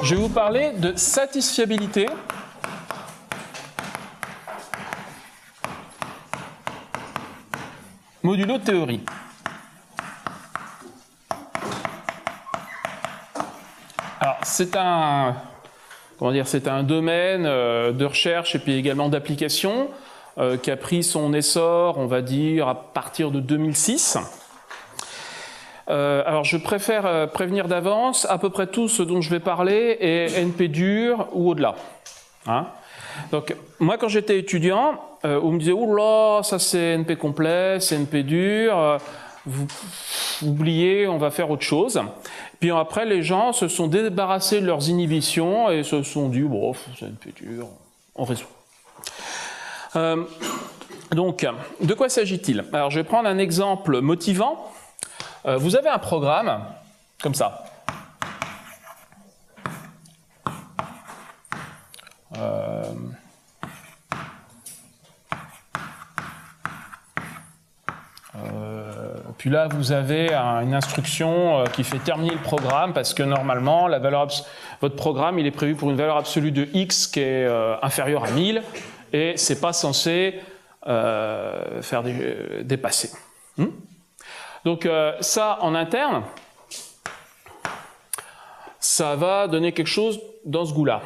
Je vais vous parler de satisfiabilité modulo théorie. Alors, c'est un domaine de recherche et puis également d'application qui a pris son essor, on va dire, à partir de 2006. Alors, je préfère prévenir d'avance, à peu près tout ce dont je vais parler est NP dur ou au-delà. Hein? Donc, moi, quand j'étais étudiant, on me disait « Oula, ça c'est NP complet, c'est NP dur, vous oubliez, on va faire autre chose ». Puis après, les gens se sont débarrassés de leurs inhibitions et se sont dit « Bon, c'est NP dur, on résout ». Donc, de quoi s'agit-il? Alors, je vais prendre un exemple motivant. Vous avez un programme, comme ça. Puis là, vous avez une instruction qui fait terminer le programme parce que normalement, votre programme il est prévu pour une valeur absolue de x qui est inférieure à 1000 et c'est pas censé faire dépasser. Donc ça, en interne, ça va donner quelque chose dans ce goût-là.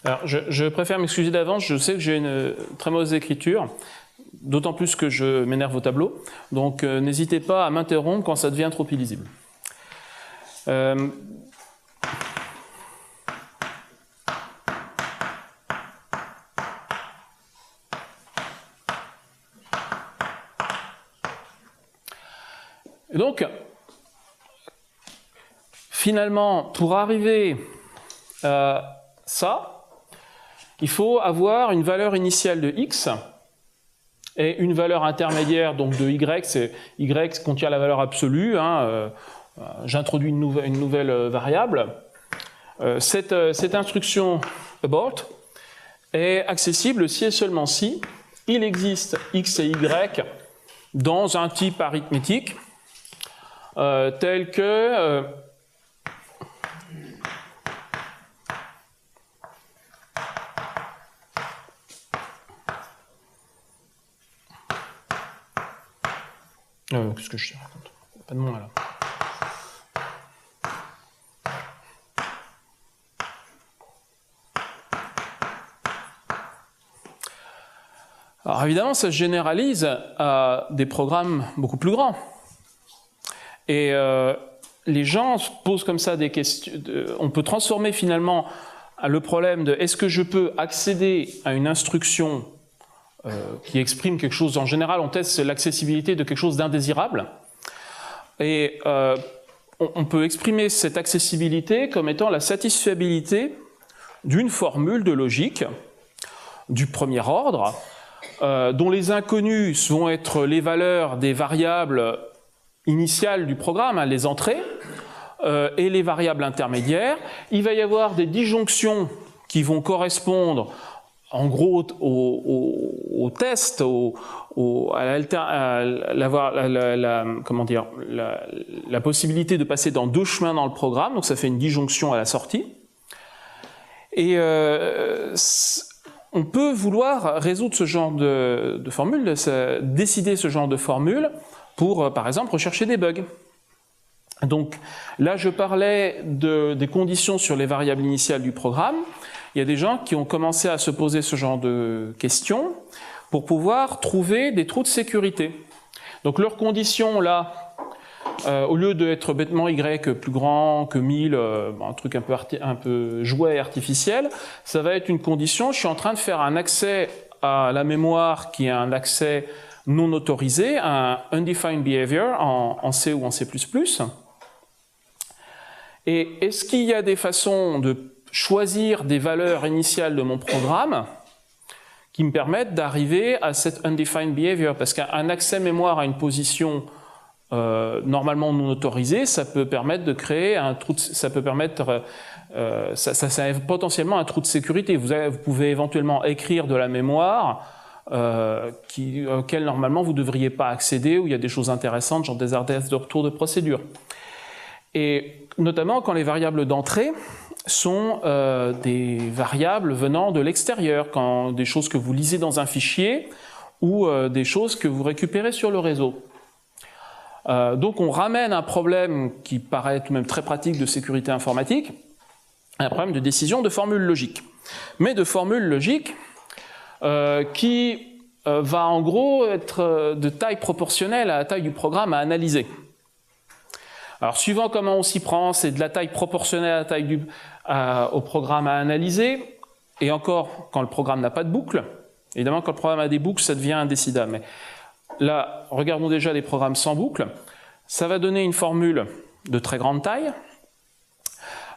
Alors, je préfère m'excuser d'avance, je sais que j'ai une très mauvaise écriture, d'autant plus que je m'énerve au tableau, donc n'hésitez pas à m'interrompre quand ça devient trop illisible. Et donc, finalement, pour arriver à ça, il faut avoir une valeur initiale de x et une valeur intermédiaire donc de y, c'est y contient la valeur absolue, hein, j'introduis une nouvelle variable. Cette instruction abort est accessible si et seulement si il existe x et y dans un type arithmétique tel que qu'est-ce que je te raconte? Pas de moi là. Alors évidemment, ça se généralise à des programmes beaucoup plus grands. Et les gens se posent comme ça des questions. On peut transformer finalement le problème de est-ce que je peux accéder à une instruction qui exprime quelque chose. En général, on teste l'accessibilité de quelque chose d'indésirable. Et on peut exprimer cette accessibilité comme étant la satisfiabilité d'une formule de logique du premier ordre, dont les inconnus vont être les valeurs des variables initiales du programme, hein, les entrées, et les variables intermédiaires. Il va y avoir des disjonctions qui vont correspondre en gros au test, la possibilité de passer dans deux chemins dans le programme, donc ça fait une disjonction à la sortie. Et on peut vouloir résoudre ce genre de formule, décider ce genre de formule pour, par exemple, rechercher des bugs. Donc là, je parlais des conditions sur les variables initiales du programme. Il y a des gens qui ont commencé à se poser ce genre de questions pour pouvoir trouver des trous de sécurité. Donc leurs conditions là, au lieu d'être bêtement y plus grand que 1000, un truc un peu jouet artificiel, ça va être une condition, je suis en train de faire un accès à la mémoire qui est un accès non autorisé, un undefined behavior en C ou en C++. Et est-ce qu'il y a des façons de choisir des valeurs initiales de mon programme qui me permettent d'arriver à cette undefined behavior, parce qu'un accès mémoire à une position normalement non autorisée, ça peut permettre de créer un trou, ça peut permettre, ça est potentiellement un trou de sécurité. Vous pouvez éventuellement écrire de la mémoire auquel normalement vous ne devriez pas accéder, où il y a des choses intéressantes, genre des adresses de retour de procédure. Et notamment quand les variables d'entrée sont des variables venant de l'extérieur, quand des choses que vous lisez dans un fichier ou des choses que vous récupérez sur le réseau. Donc on ramène un problème qui paraît tout de même très pratique de sécurité informatique, un problème de décision de formule logique. Mais de formule logique qui va en gros être de taille proportionnelle à la taille du programme à analyser. Alors suivant comment on s'y prend, c'est de la taille proportionnelle à la taille au programme à analyser, et encore quand le programme n'a pas de boucle. Évidemment quand le programme a des boucles, ça devient indécidable. Mais là, regardons déjà les programmes sans boucle. Ça va donner une formule de très grande taille.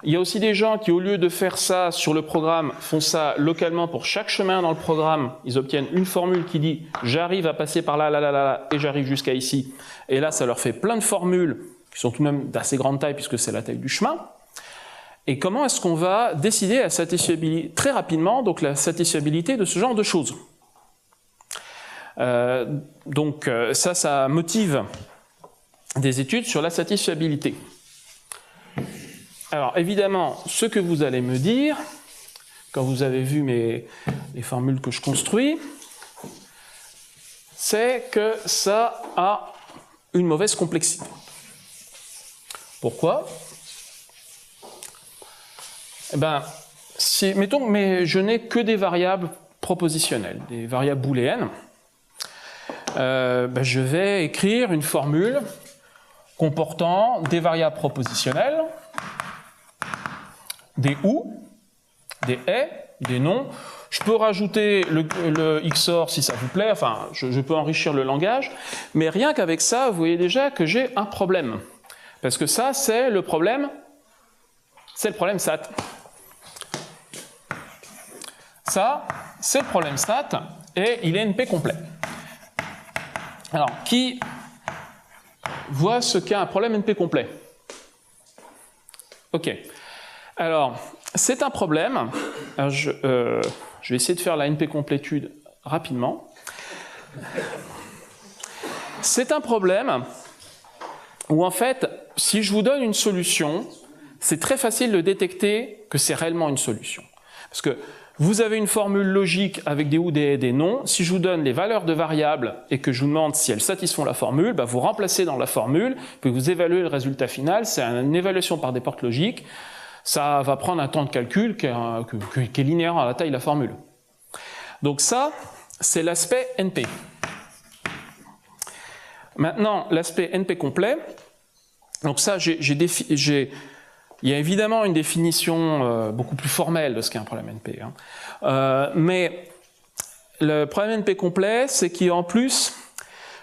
Il y a aussi des gens qui, au lieu de faire ça sur le programme, font ça localement pour chaque chemin dans le programme. Ils obtiennent une formule qui dit « j'arrive à passer par là, là, là, là, et j'arrive jusqu'à ici ». Et là, ça leur fait plein de formules qui sont tout de même d'assez grande taille puisque c'est la taille du chemin. Et comment est-ce qu'on va décider la satisfiabilité, très rapidement, donc la satisfiabilité de ce genre de choses. Donc ça motive des études sur la satisfiabilité. Alors évidemment, ce que vous allez me dire, quand vous avez vu les formules que je construis, c'est que ça a une mauvaise complexité. Pourquoi? Eh bien, mettons, mais je n'ai que des variables propositionnelles, des variables booléennes. Je vais écrire une formule comportant des variables propositionnelles, des ou, des et, des non. Je peux rajouter le XOR si ça vous plaît, enfin, je peux enrichir le langage, mais rien qu'avec ça, vous voyez déjà que j'ai un problème. Parce que ça, c'est le problème SAT. Ça, c'est le problème SAT, et il est NP complet. Alors, qui voit ce qu'est un problème NP complet? Ok. Alors, c'est un problème. Alors, je vais essayer de faire la NP complétude rapidement. C'est un problème où, en fait, si je vous donne une solution, c'est très facile de détecter que c'est réellement une solution. Parce que vous avez une formule logique avec des ou, des et, des non. Si je vous donne les valeurs de variables et que je vous demande si elles satisfont la formule, vous remplacez dans la formule, puis vous évaluez le résultat final. C'est une évaluation par des portes logiques. Ça va prendre un temps de calcul qui est linéaire à la taille de la formule. Donc ça, c'est l'aspect NP. Maintenant, l'aspect NP complet. Donc ça, il y a évidemment une définition beaucoup plus formelle de ce qu'est un problème NP. Mais le problème NP complet, c'est qu'en plus,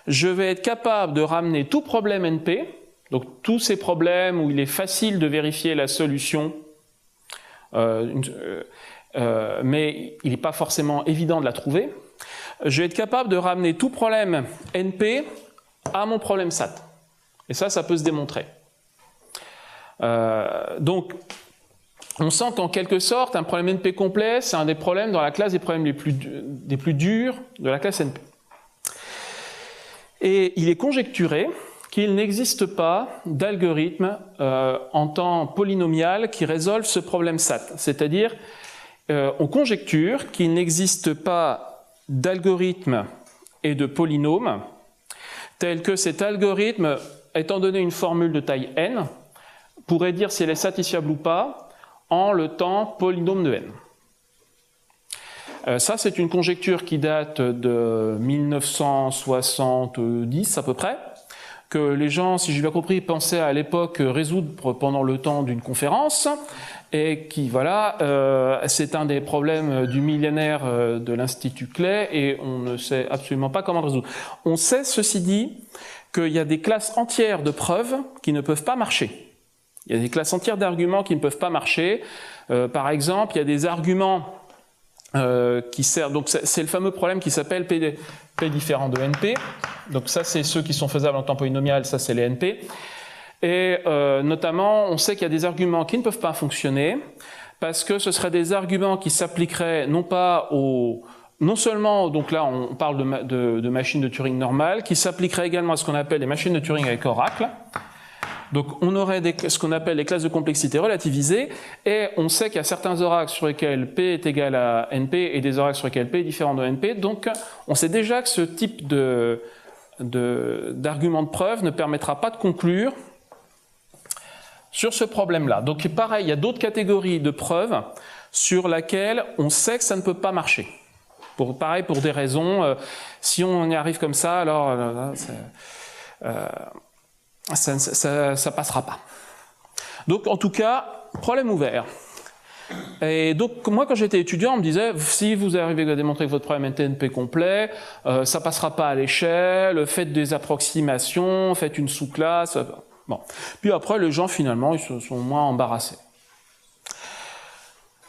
je vais être capable de ramener tout problème NP, donc tous ces problèmes où il est facile de vérifier la solution, mais il n'est pas forcément évident de la trouver. Je vais être capable de ramener tout problème NP à mon problème SAT. Et ça peut se démontrer. Donc, on sent qu'en quelque sorte, un problème NP complet, c'est un des problèmes dans la classe des problèmes des plus durs de la classe NP. Et il est conjecturé qu'il n'existe pas d'algorithme en temps polynomial qui résolve ce problème SAT. C'est-à-dire, on conjecture qu'il n'existe pas d'algorithme et de polynôme tel que cet algorithme, étant donné une formule de taille n, pourrait dire si elle est satisfiable ou pas en le temps polynôme de n. Ça, c'est une conjecture qui date de 1970 à peu près, que les gens, si j'ai bien compris, pensaient à l'époque résoudre pendant le temps d'une conférence, et qui, voilà, c'est un des problèmes du millénaire de l'Institut Clay, et on ne sait absolument pas comment le résoudre. On sait, ceci dit, qu'il y a des classes entières de preuves qui ne peuvent pas marcher. Il y a des classes entières d'arguments qui ne peuvent pas marcher. Par exemple, il y a des arguments qui sert, donc c'est le fameux problème qui s'appelle P différent de NP. Donc ça, c'est ceux qui sont faisables en temps polynomial, ça c'est les NP. Et notamment, on sait qu'il y a des arguments qui ne peuvent pas fonctionner, parce que ce seraient des arguments qui s'appliqueraient non seulement, donc là on parle de machines de Turing normales, qui s'appliqueraient également à ce qu'on appelle les machines de Turing avec Oracle. Donc on aurait ce qu'on appelle les classes de complexité relativisées, et on sait qu'il y a certains oracles sur lesquels P est égal à NP et des oracles sur lesquels P est différent de NP, donc on sait déjà que ce type d'argument de preuve ne permettra pas de conclure sur ce problème-là. Donc pareil, il y a d'autres catégories de preuves sur lesquelles on sait que ça ne peut pas marcher. Pareil pour des raisons, si on y arrive comme ça, alors ça passera pas. Donc en tout cas, problème ouvert. Et donc moi quand j'étais étudiant, on me disait si vous arrivez à démontrer que votre problème est NP complet, ça passera pas à l'échelle, faites des approximations, faites une sous-classe. Bon. Puis après les gens finalement ils se sont moins embarrassés.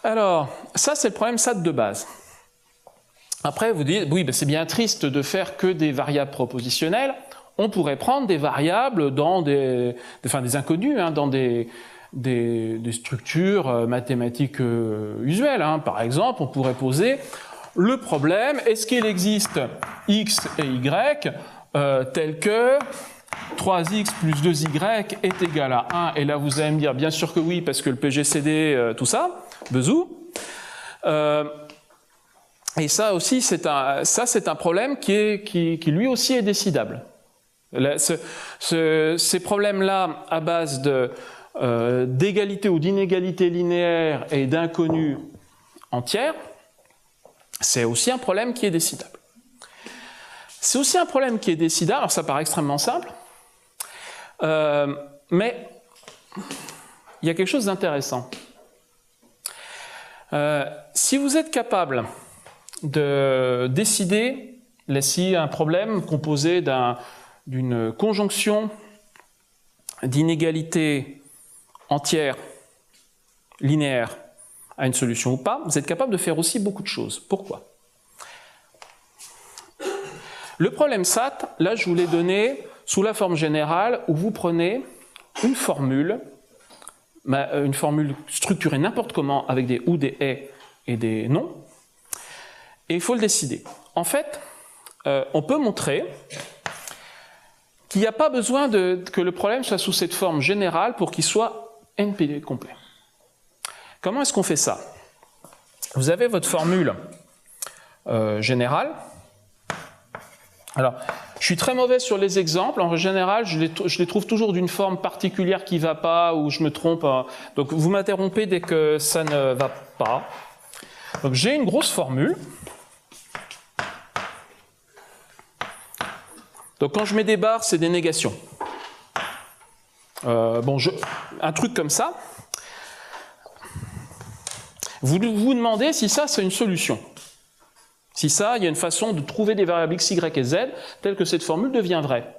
Alors ça c'est le problème SAT de base. Après vous dites oui ben, c'est bien triste de faire que des variables propositionnelles. On pourrait prendre des variables dans des inconnus, hein, dans des structures mathématiques usuelles. Hein. Par exemple, on pourrait poser le problème, est-ce qu'il existe x et y tel que 3x plus 2y est égal à 1? Et là, vous allez me dire, bien sûr que oui, parce que le PGCD, tout ça, Bezout. Et ça aussi, c'est un problème qui lui aussi est décidable. Ces problèmes-là, à base d'égalité ou d'inégalité linéaire et d'inconnus entières, c'est aussi un problème qui est décidable. C'est aussi un problème qui est décidable, alors ça paraît extrêmement simple, mais il y a quelque chose d'intéressant. Si vous êtes capable de décider si un problème composé d'une conjonction d'inégalités entières, linéaires, à une solution ou pas, vous êtes capable de faire aussi beaucoup de choses. Pourquoi? Le problème SAT, là je vous l'ai donné sous la forme générale où vous prenez une formule structurée n'importe comment avec des ou, des et des non, et il faut le décider. En fait, on peut montrer qu'il n'y a pas besoin que le problème soit sous cette forme générale pour qu'il soit NP complet. Comment est-ce qu'on fait ça? Vous avez votre formule générale. Alors, je suis très mauvais sur les exemples. En général, je les trouve toujours d'une forme particulière qui ne va pas ou je me trompe. Donc, vous m'interrompez dès que ça ne va pas. Donc, j'ai une grosse formule. Donc quand je mets des barres, c'est des négations. Un truc comme ça. Vous vous demandez si ça, c'est une solution. Si ça, il y a une façon de trouver des variables x, y et z, telle que cette formule devient vraie.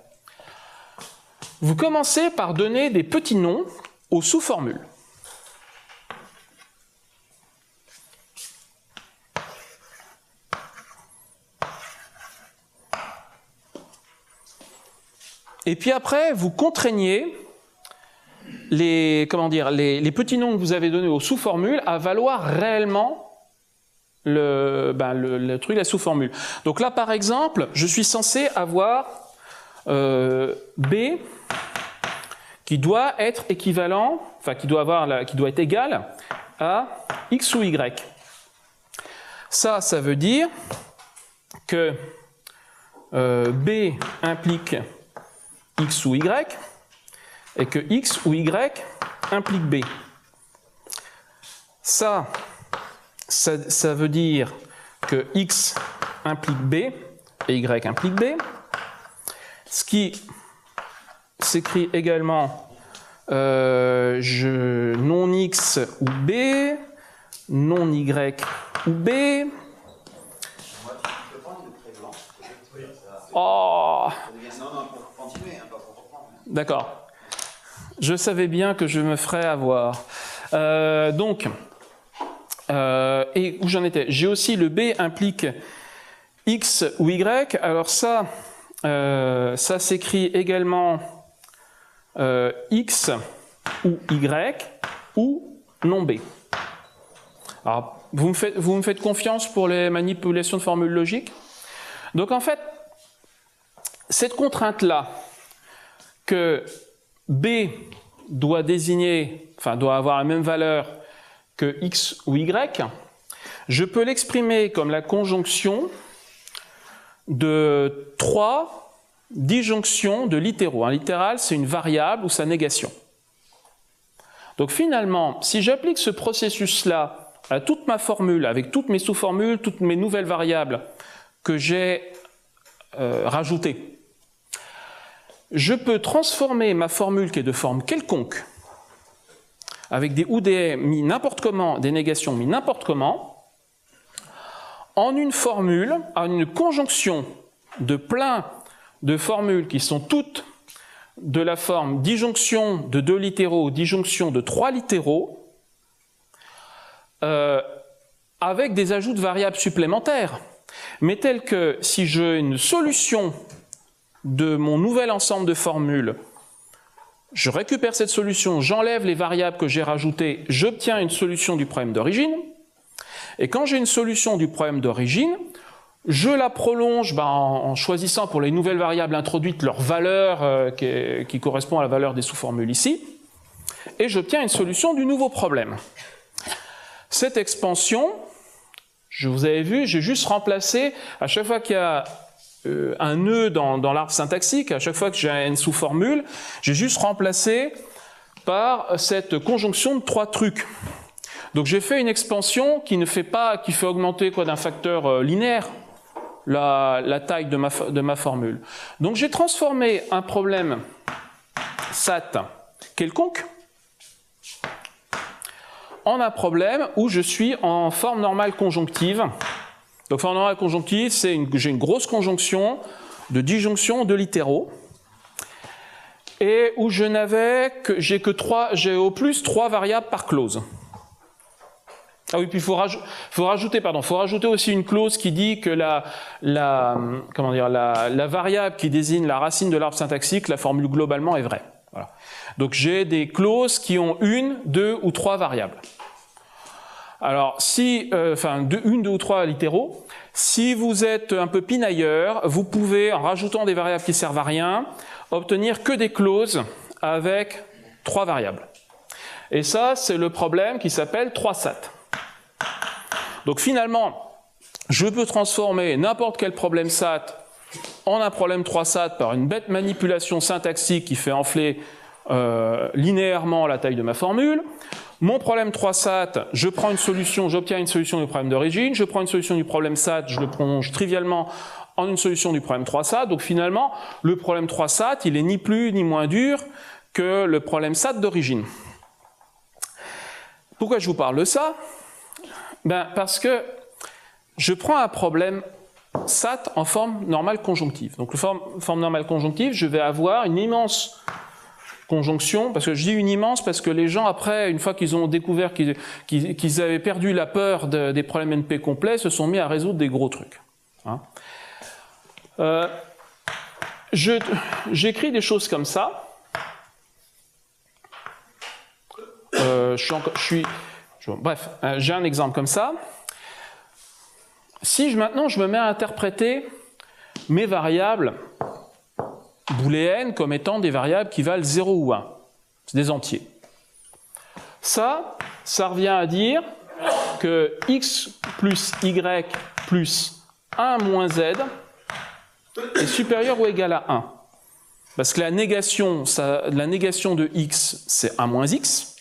Vous commencez par donner des petits noms aux sous-formules. Et puis après, vous contraignez les petits noms que vous avez donnés aux sous-formules à valoir réellement le truc, la sous-formule. Donc là, par exemple, je suis censé avoir B qui doit être équivalent, enfin qui doit être égal à X ou Y. Ça veut dire que B implique X ou Y, et que X ou Y implique B. Ça veut dire que X implique B et Y implique B, ce qui s'écrit également non X ou B, non Y ou B. Oh! D'accord. Je savais bien que je me ferais avoir. Donc, et où j'en étais? J'ai aussi le B implique X ou Y. Alors ça s'écrit également X ou Y ou non B. Alors, vous me faites confiance pour les manipulations de formules logiques? Donc en fait, cette contrainte-là, que B doit désigner, enfin doit avoir la même valeur que X ou Y, je peux l'exprimer comme la conjonction de 3 disjonctions de littéraux. Un littéral, c'est une variable ou sa négation. Donc finalement, si j'applique ce processus-là à toute ma formule, avec toutes mes sous-formules, toutes mes nouvelles variables que j'ai rajoutées, je peux transformer ma formule qui est de forme quelconque, avec des ou des mis n'importe comment, des négations mis n'importe comment, en une formule, en une conjonction de plein de formules qui sont toutes de la forme disjonction de 2 littéraux ou disjonction de 3 littéraux, avec des ajouts de variables supplémentaires, mais telles que si j'ai une solution de mon nouvel ensemble de formules, je récupère cette solution, j'enlève les variables que j'ai rajoutées, j'obtiens une solution du problème d'origine, et quand j'ai une solution du problème d'origine, je la prolonge en choisissant pour les nouvelles variables introduites leur valeur qui correspond à la valeur des sous-formules ici, et j'obtiens une solution du nouveau problème. Cette expansion, je vous avais vu, j'ai juste remplacé, à chaque fois qu'il y a un nœud dans l'arbre syntaxique, à chaque fois que j'ai une sous-formule, j'ai juste remplacé par cette conjonction de 3 trucs. Donc j'ai fait une expansion qui fait augmenter d'un facteur linéaire la taille de ma formule. Donc j'ai transformé un problème SAT quelconque en un problème où je suis en forme normale conjonctive. Donc forme normale conjonctive, j'ai une grosse conjonction de disjonctions de littéraux et où j'ai au plus 3 variables par clause. Ah oui, puis il faut rajouter aussi une clause qui dit que la variable qui désigne la racine de l'arbre syntaxique, la formule globalement est vraie. Voilà. Donc j'ai des clauses qui ont 1, 2 ou 3 variables. Alors, une, 2 ou 3 littéraux, si vous êtes un peu pinailleur, vous pouvez, en rajoutant des variables qui servent à rien, obtenir que des clauses avec 3 variables. Et ça, c'est le problème qui s'appelle 3 SAT. Donc finalement, je peux transformer n'importe quel problème SAT en un problème 3 SAT par une bête manipulation syntaxique qui fait enfler linéairement la taille de ma formule. Mon problème 3 SAT, j'obtiens une solution du problème d'origine, je prends une solution du problème SAT, je le prolonge trivialement en une solution du problème 3 SAT. Donc finalement, le problème 3 SAT, il est ni plus ni moins dur que le problème SAT d'origine. Pourquoi je vous parle de ça? Parce que je prends un problème SAT en forme normale conjonctive. Donc, forme normale conjonctive, je vais avoir une immense conjonction, parce que je dis une immense, parce que les gens, après, une fois qu'ils ont découvert qu'ils avaient perdu la peur des problèmes NP complets, se sont mis à résoudre des gros trucs. Hein. J'écris des choses comme ça. Bref, j'ai un exemple comme ça. Si maintenant je me mets à interpréter mes variables booléennes comme étant des variables qui valent 0 ou 1, c'est des entiers. Ça revient à dire que x plus y plus 1 moins z est supérieur ou égal à 1. Parce que la négation de x, c'est 1 moins x.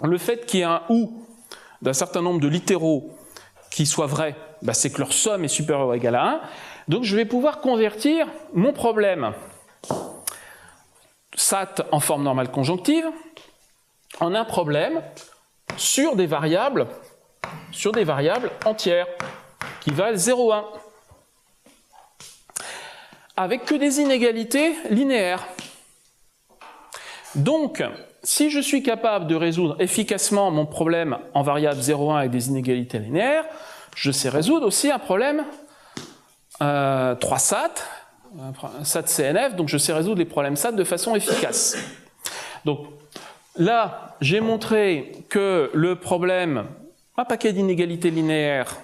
Le fait qu'il y ait un ou d'un certain nombre de littéraux qui soit vrai, c'est que leur somme est supérieure ou égale à 1. Donc je vais pouvoir convertir mon problème SAT en forme normale conjonctive en un problème sur des variables entières qui valent 0, 1. Avec que des inégalités linéaires. Donc, si je suis capable de résoudre efficacement mon problème en variable 0,1 avec des inégalités linéaires, je sais résoudre aussi un problème 3 SAT, SAT CNF, donc je sais résoudre les problèmes SAT de façon efficace. Donc là, j'ai montré que le problème, un paquet d'inégalités linéaires,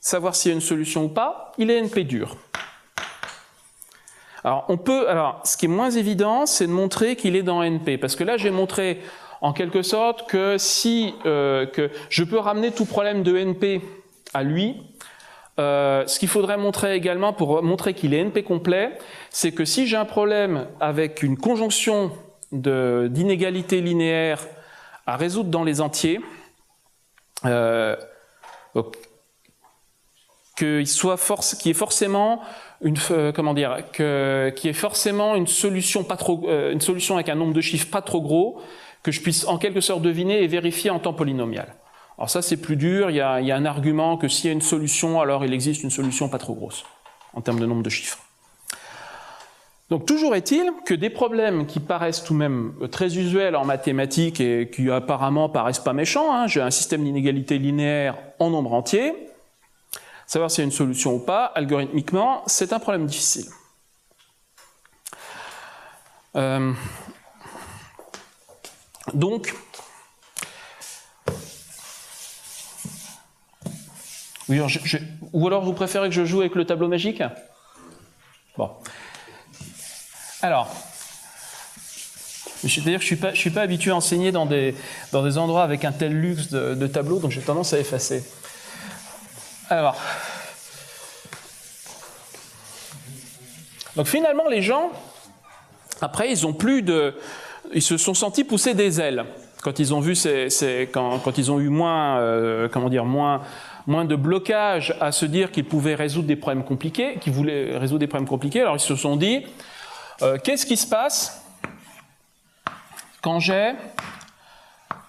savoir s'il y a une solution ou pas, il est NP dur. Alors, ce qui est moins évident, c'est de montrer qu'il est dans NP, parce que là, j'ai montré en quelque sorte que que je peux ramener tout problème de NP à lui. Ce qu'il faudrait montrer également pour montrer qu'il est NP complet, c'est que si j'ai un problème avec une conjonction d'inégalités linéaires à résoudre dans les entiers, qu'il y ait forcément une solution une solution avec un nombre de chiffres pas trop gros, que je puisse en quelque sorte deviner et vérifier en temps polynomial. Alors ça c'est plus dur, il y a un argument que s'il y a une solution, alors il existe une solution pas trop grosse, en termes de nombre de chiffres. Donc toujours est-il que des problèmes qui paraissent tout de même très usuels en mathématiques et qui apparemment paraissent pas méchants, hein, j'ai un système d'inégalités linéaires en nombre entier, savoir s'il y a une solution ou pas, algorithmiquement, c'est un problème difficile. Donc, oui, ou alors vous préférez que je joue avec le tableau magique? Bon. Alors, c'est-à-dire que je ne suis pas habitué à enseigner dans des endroits avec un tel luxe de tableaux, donc j'ai tendance à effacer. Alors, donc finalement les gens, après ils se sont sentis pousser des ailes quand ils ont vu quand ils ont eu moins de blocage à se dire qu'ils pouvaient résoudre des problèmes compliqués, qu'ils voulaient résoudre des problèmes compliqués. Alors ils se sont dit qu'est-ce qui se passe quand j'ai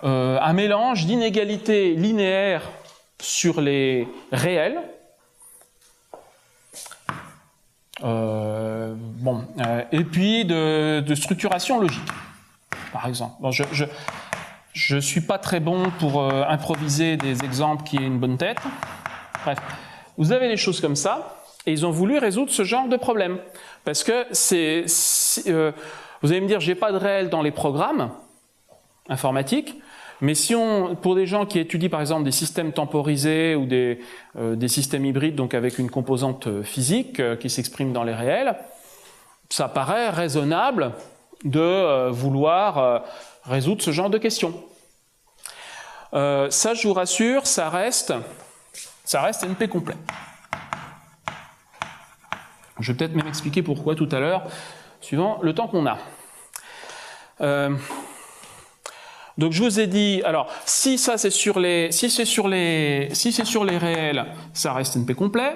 un mélange d'inégalités linéaires sur les réels, et puis de structuration logique, par exemple. Bon, je suis pas très bon pour improviser des exemples qui aient une bonne tête. Bref, vous avez des choses comme ça, et ils ont voulu résoudre ce genre de problème. Parce que vous allez me dire, j'ai pas de réel dans les programmes informatiques, mais si pour des gens qui étudient par exemple des systèmes temporisés ou des systèmes hybrides, donc avec une composante physique qui s'exprime dans les réels, ça paraît raisonnable de vouloir résoudre ce genre de questions. Ça, je vous rassure, ça reste NP complet. Je vais peut-être même expliquer pourquoi tout à l'heure, suivant le temps qu'on a. Donc je vous ai dit, alors si c'est sur les réels, ça reste NP complet.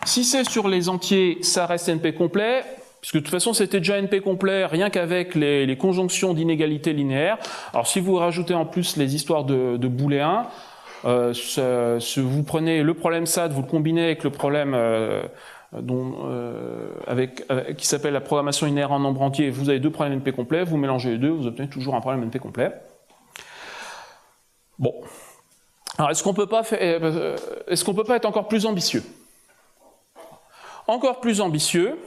Si c'est sur les entiers, ça reste NP complet, puisque de toute façon c'était déjà NP complet rien qu'avec les conjonctions d'inégalités linéaires. Alors si vous rajoutez en plus les histoires de booléens, vous prenez le problème SAT, vous le combinez avec le problème qui s'appelle la programmation linéaire en nombre entier, vous avez deux problèmes NP complets, vous mélangez les deux, vous obtenez toujours un problème NP complet. Bon. Alors est-ce qu'on peut pas être encore plus ambitieux? Encore plus ambitieux,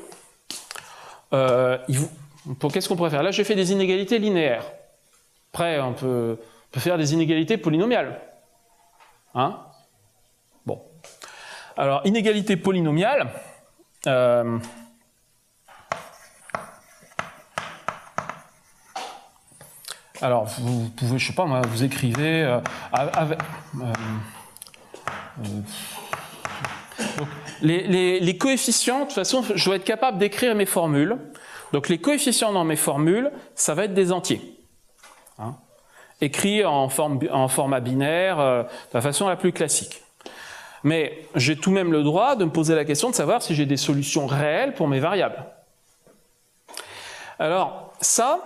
qu'est-ce qu'on pourrait faire? Là j'ai fait des inégalités linéaires. Après on peut faire des inégalités polynomiales. Hein? Bon. Alors inégalité polynomiale, alors vous pouvez, je sais pas moi, vous écrivez donc, les coefficients, de toute façon, je dois être capable d'écrire mes formules. Donc les coefficients dans mes formules, ça va être des entiers. Hein, écrits en format binaire, de la façon la plus classique. Mais j'ai tout de même le droit de me poser la question de savoir si j'ai des solutions réelles pour mes variables. Alors, ça,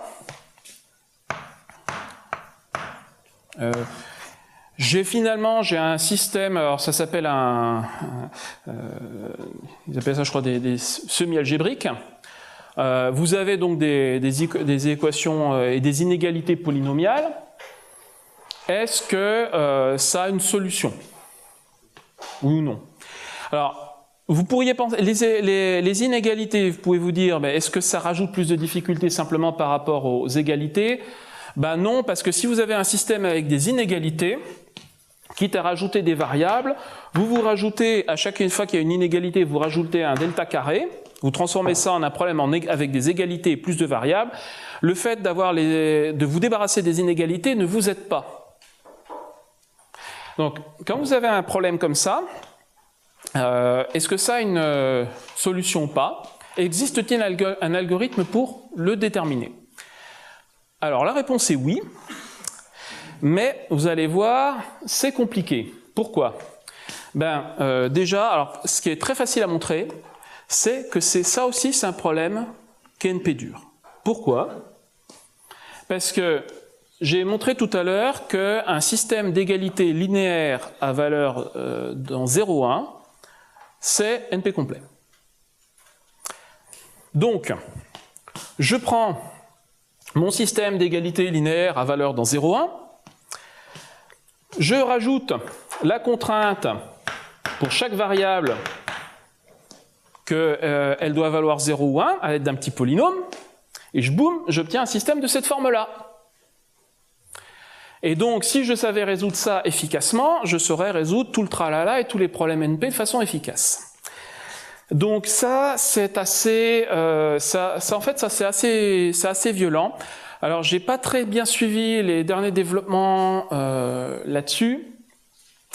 j'ai un système, alors ça s'appelle ils appellent ça je crois des semi-algébriques. Vous avez donc des équations et des inégalités polynomiales. Est-ce que ça a une solution? Oui ou non? Alors, vous pourriez penser, les inégalités, vous pouvez vous dire, est-ce que ça rajoute plus de difficultés simplement par rapport aux égalités? Ben non, parce que si vous avez un système avec des inégalités, quitte à rajouter des variables, vous rajoutez, à chaque fois qu'il y a une inégalité, vous rajoutez un delta carré, vous transformez ça en un problème avec des égalités et plus de variables. Le fait de vous débarrasser des inégalités ne vous aide pas. Donc, quand vous avez un problème comme ça, est-ce que ça a une solution ou pas? Existe-t-il un algorithme pour le déterminer? Alors, la réponse est oui. Mais vous allez voir, c'est compliqué. Pourquoi? Déjà, alors, ce qui est très facile à montrer, c'est que ça aussi, c'est un problème KNP dur. Pourquoi? Parce que j'ai montré tout à l'heure qu'un système d'égalité linéaire à valeur dans 0,1, c'est NP complet. Donc, je prends mon système d'égalité linéaire à valeur dans 0,1, je rajoute la contrainte pour chaque variable qu'elle doit valoir 0 ou 1 à l'aide d'un petit polynôme, et boum, j'obtiens un système de cette forme-là. Et donc, si je savais résoudre ça efficacement, je saurais résoudre tout le tralala et tous les problèmes NP de façon efficace. Donc ça, c'est assez, c'est assez violent. Alors, j'ai pas très bien suivi les derniers développements là-dessus.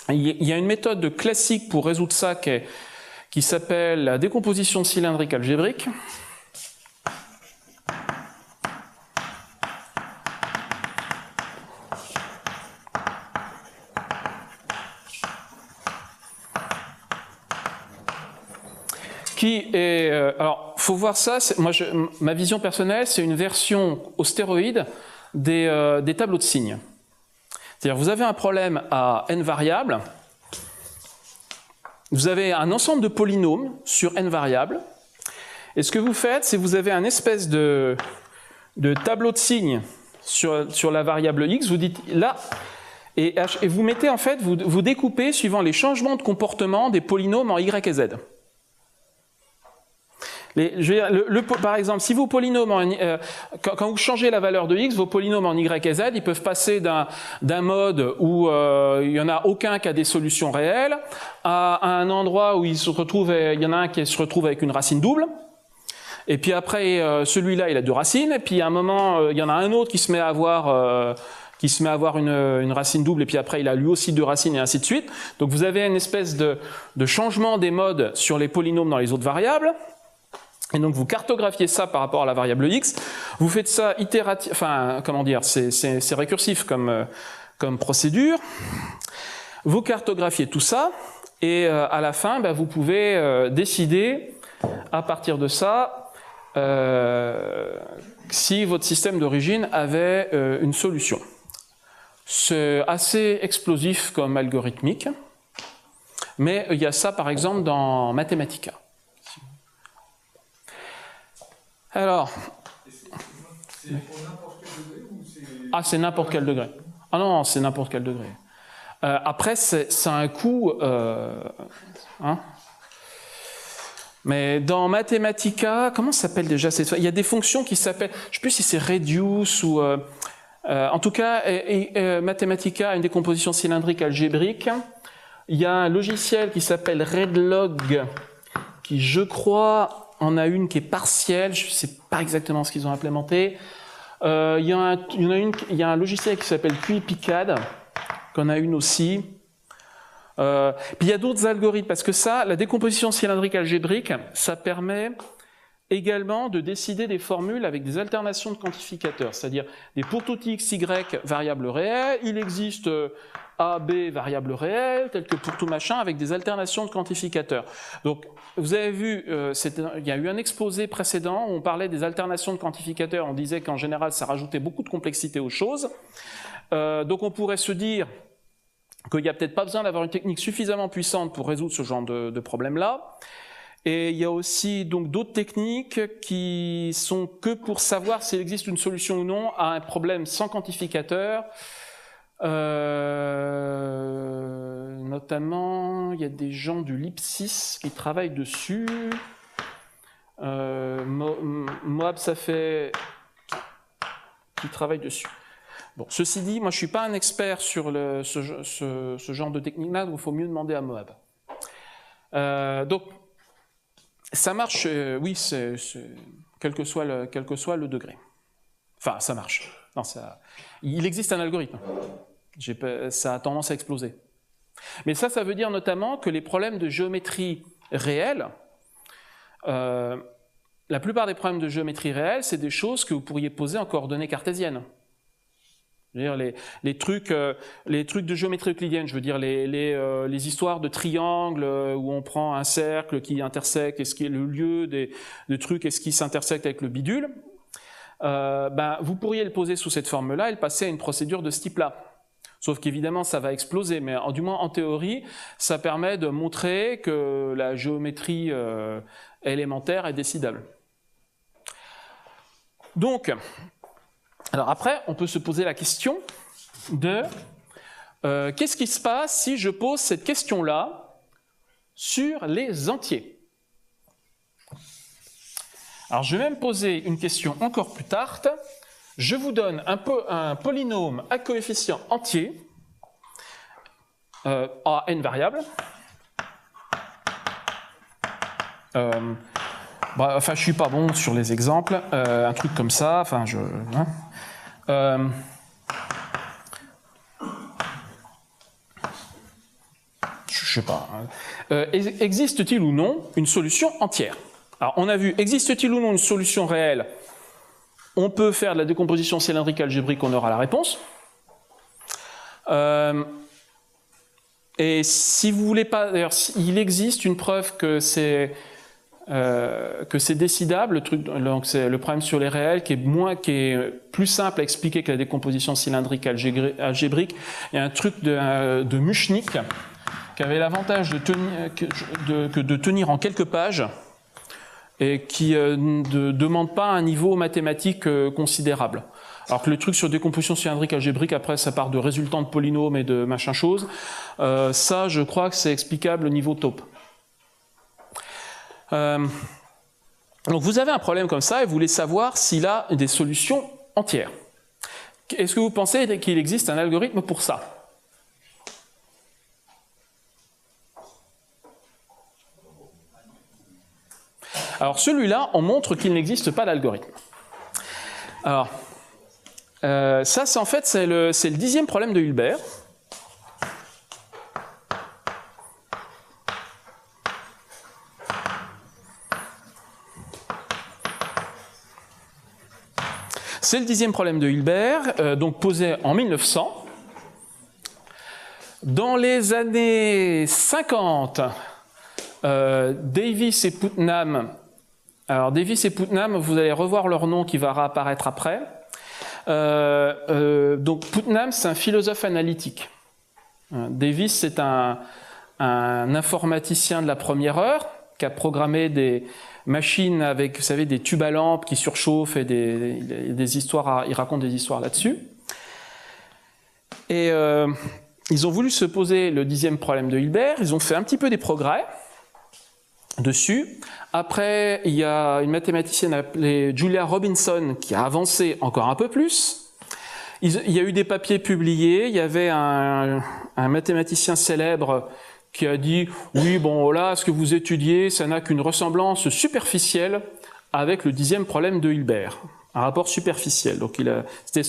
Il y a une méthode classique pour résoudre ça qui s'appelle la décomposition cylindrique algébrique. Qui est, alors, faut voir ça. Ma vision personnelle, c'est une version aux stéroïdes des tableaux de signes. C'est-à-dire, vous avez un problème à n variables, vous avez un ensemble de polynômes sur n variables, et ce que vous faites, c'est que vous avez un espèce de tableau de signes sur la variable x. Vous dites là, et vous mettez en fait, vous découpez suivant les changements de comportement des polynômes en y et z. Par exemple, si vos polynômes, quand vous changez la valeur de x, vos polynômes en y et z, ils peuvent passer d'un mode où il n'y en a aucun qui a des solutions réelles, à un endroit où il y en a un qui se retrouve avec une racine double, et puis après, celui-là, il a deux racines, et puis à un moment, il y en a un autre qui se met à avoir une racine double, et puis après, il a lui aussi deux racines, et ainsi de suite. Donc vous avez une espèce de changement des modes sur les polynômes dans les autres variables. Et donc vous cartographiez ça par rapport à la variable x, vous faites ça itératif, enfin comment dire, c'est récursif comme procédure, vous cartographiez tout ça, et à la fin, vous pouvez décider à partir de ça si votre système d'origine avait une solution. C'est assez explosif comme algorithmique, mais il y a ça par exemple dans Mathematica. Alors, c'est pour n'importe quel degré ou c'est... Ah, c'est n'importe quel degré. Ah non, c'est n'importe quel degré. Après, ça a un coût... hein. Mais dans Mathematica, comment ça s'appelle déjà cette... Il y a des fonctions qui s'appellent... Je ne sais plus si c'est reduce ou... en tout cas, Mathematica a une décomposition cylindrique algébrique. Il y a un logiciel qui s'appelle Redlog, qui, je crois... On a une qui est partielle, je ne sais pas exactement ce qu'ils ont implémenté. Il y a un logiciel qui s'appelle QIPICAD, qu'on a une aussi. Puis il y a d'autres algorithmes, parce que ça, la décomposition cylindrique algébrique, ça permet également de décider des formules avec des alternations de quantificateurs, c'est-à-dire des pour tout x, y, variables réelles, il existe a, b, variables réelles, telles que pour tout machin, avec des alternations de quantificateurs. Donc, vous avez vu, il y a eu un exposé précédent où on parlait des alternations de quantificateurs, on disait qu'en général, ça rajoutait beaucoup de complexité aux choses. Donc, on pourrait se dire qu'il n'y a peut-être pas besoin d'avoir une technique suffisamment puissante pour résoudre ce genre de problème-là. Et il y a aussi donc d'autres techniques qui sont que pour savoir s'il existe une solution ou non à un problème sans quantificateur. Notamment, il y a des gens du LIPSIS qui travaillent dessus. Moab, ça fait qui travaille dessus. Bon, ceci dit, moi je suis pas un expert sur ce genre de technique-là, donc il faut mieux demander à Moab. Donc, ça marche, oui, quel que soit le degré. Enfin, ça marche. Non, il existe un algorithme. Ça a tendance à exploser. Mais ça veut dire notamment que les problèmes de géométrie réelle, la plupart des problèmes de géométrie réelle, c'est des choses que vous pourriez poser en coordonnées cartésiennes. Je veux dire, les trucs de géométrie euclidienne, je veux dire les histoires de triangles où on prend un cercle qui intersecte, est-ce qui est le lieu des trucs, est-ce qui s'intersecte avec le bidule, vous pourriez le poser sous cette forme-là et le passer à une procédure de ce type-là. Sauf qu'évidemment, ça va exploser, mais du moins en théorie, ça permet de montrer que la géométrie élémentaire est décidable. Donc, alors après, on peut se poser la question de qu'est-ce qui se passe si je pose cette question-là sur les entiers? Alors je vais me poser une question encore plus tarte. Je vous donne un polynôme à coefficient entier, à n variables. Enfin, je suis pas bon sur les exemples, un truc comme ça, enfin, je sais pas. Existe-t-il ou non une solution entière? Alors, on a vu, existe-t-il ou non une solution réelle? On peut faire de la décomposition cylindrique algébrique, on aura la réponse. Et si vous voulez pas, d'ailleurs, il existe une preuve que c'est décidable, donc c'est le problème sur les réels qui est plus simple à expliquer que la décomposition cylindrique algébrique. Il y a un truc de Mushnik qui avait l'avantage de tenir en quelques pages et qui ne demande pas un niveau mathématique considérable. Alors que le truc sur décomposition cylindrique algébrique, après ça part de résultants de polynômes et de machin chose, ça je crois que c'est explicable au niveau taupe. Donc vous avez un problème comme ça et vous voulez savoir s'il a des solutions entières. Est-ce que vous pensez qu'il existe un algorithme pour ça? Alors celui-là, on montre qu'il n'existe pas d'algorithme. Alors, ça c'est en fait c'est le 10e problème de Hilbert. C'est le 10e problème de Hilbert, donc posé en 1900. Dans les années 50, Davis et Putnam, alors Davis et Putnam, vous allez revoir leur nom qui va réapparaître après. Donc Putnam, c'est un philosophe analytique. Davis, c'est un informaticien de la première heure qui a programmé des machines avec, vous savez, des tubes à lampe qui surchauffent et des histoires, il raconte des histoires là-dessus. Et ils ont voulu se poser le 10e problème de Hilbert, ils ont fait un petit peu des progrès dessus. Après, il y a une mathématicienne appelée Julia Robinson qui a avancé encore un peu plus. Il y a eu des papiers publiés, il y avait un mathématicien célèbre qui a dit « Oui, bon, là, ce que vous étudiez, ça n'a qu'une ressemblance superficielle avec le 10e problème de Hilbert. » Un rapport superficiel. Donc, c'était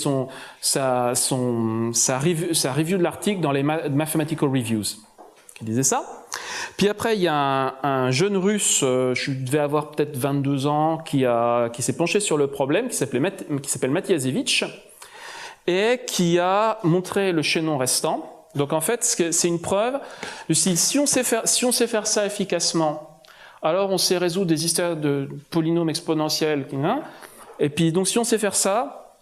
sa review de l'article dans les Mathematical Reviews qui disait ça. Puis après, il y a un jeune russe, je devais avoir peut-être 22 ans, qui s'est penché sur le problème, qui s'appelle Matiasevich, et qui a montré le chaînon restant. Donc en fait, c'est une preuve de si on sait faire ça efficacement, alors on sait résoudre des histoires de polynômes exponentiels. Et puis donc si on sait faire ça,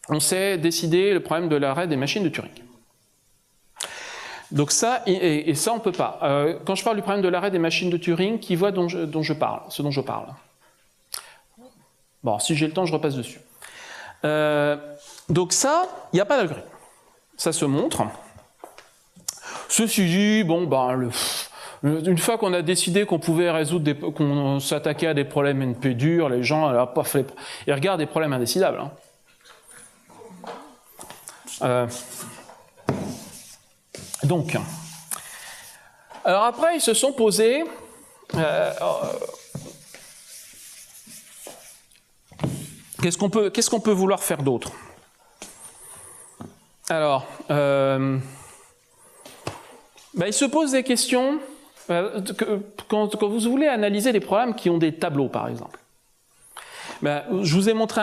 on sait décider le problème de l'arrêt des machines de Turing. Donc ça, et ça on peut pas. Quand je parle du problème de l'arrêt des machines de Turing, qui voit ce dont je parle. Bon, si j'ai le temps, je repasse dessus. Donc ça, il n'y a pas d'algorithme. Ça se montre. Ceci dit, bon, ben, une fois qu'on a décidé qu'on pouvait résoudre qu'on s'attaquait à des problèmes NP durs, les gens, alors, paf, ils regardent des problèmes indécidables. Hein. Donc, alors après, ils se sont posés. Qu'est-ce qu'on peut vouloir faire d'autre? Alors, ils se posent des questions quand vous voulez analyser des problèmes qui ont des tableaux, par exemple. Je vous ai montré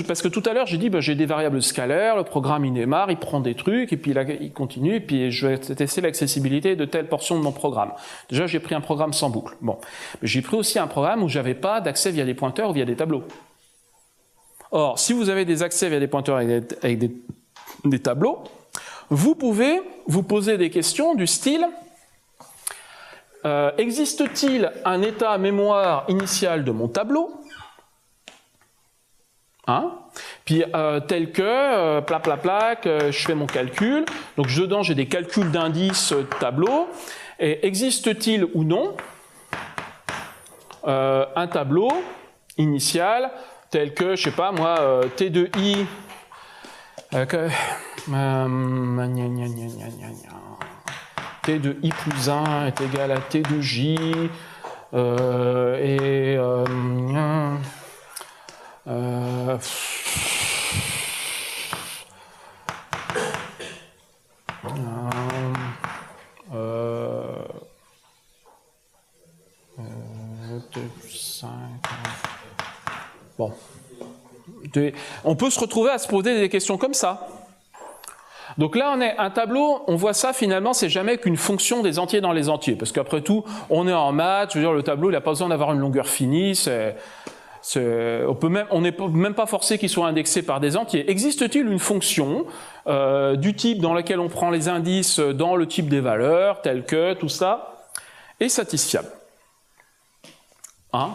parce que tout à l'heure j'ai dit j'ai des variables scalaires, le programme il démarre, il prend des trucs et puis là, il continue et puis je vais tester l'accessibilité de telle portion de mon programme. Déjà j'ai pris un programme sans boucle. Bon, j'ai pris aussi un programme où j'avais pas d'accès via des pointeurs ou via des tableaux. Or, si vous avez des accès via des pointeurs avec des tableaux, vous pouvez vous poser des questions du style existe-t-il un état mémoire initial de mon tableau? Hein? Puis tel que, je fais mon calcul, donc dedans j'ai des calculs d'indices tableau, et existe-t-il ou non un tableau initial tel que, je sais pas moi, T de I, T de I plus 1 est égal à T de J, bon. On peut se retrouver à se poser des questions comme ça. Donc là, on est un tableau, on voit ça finalement, c'est jamais qu'une fonction des entiers dans les entiers, parce qu'après tout, on est en maths, je veux dire, le tableau, il n'a pas besoin d'avoir une longueur finie, on n'est même pas forcé qu'il soit indexé par des entiers. Existe-t-il une fonction du type dans laquelle on prend les indices dans le type des valeurs, tel que tout ça est satisfiable? Hein?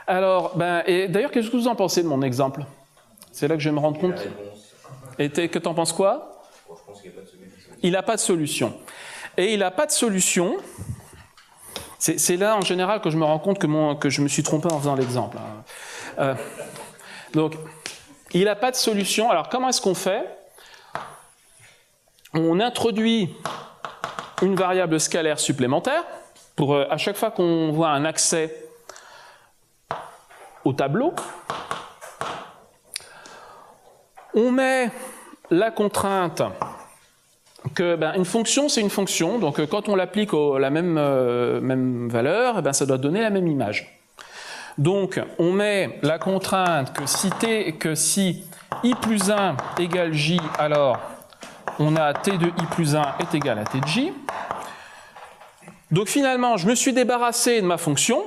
Alors, et d'ailleurs, qu'est-ce que vous en pensez de mon exemple? C'est là que je vais me rendre compte. Et que t'en penses quoi? Je pense qu'il n'y a pas de solution. Il n'a pas de solution. Et il n'a pas de solution. C'est là, en général, que je me rends compte que je me suis trompé en faisant l'exemple. Donc, il n'a pas de solution. Alors, comment est-ce qu'on fait? On introduit une variable scalaire supplémentaire pour, à chaque fois qu'on voit un accès au tableau, on met la contrainte que une fonction, c'est une fonction, donc quand on l'applique à la même valeur, ça doit donner la même image. Donc, on met la contrainte que si i plus 1 égale j, alors on a t de i plus 1 est égal à t de j. Donc finalement, je me suis débarrassé de ma fonction,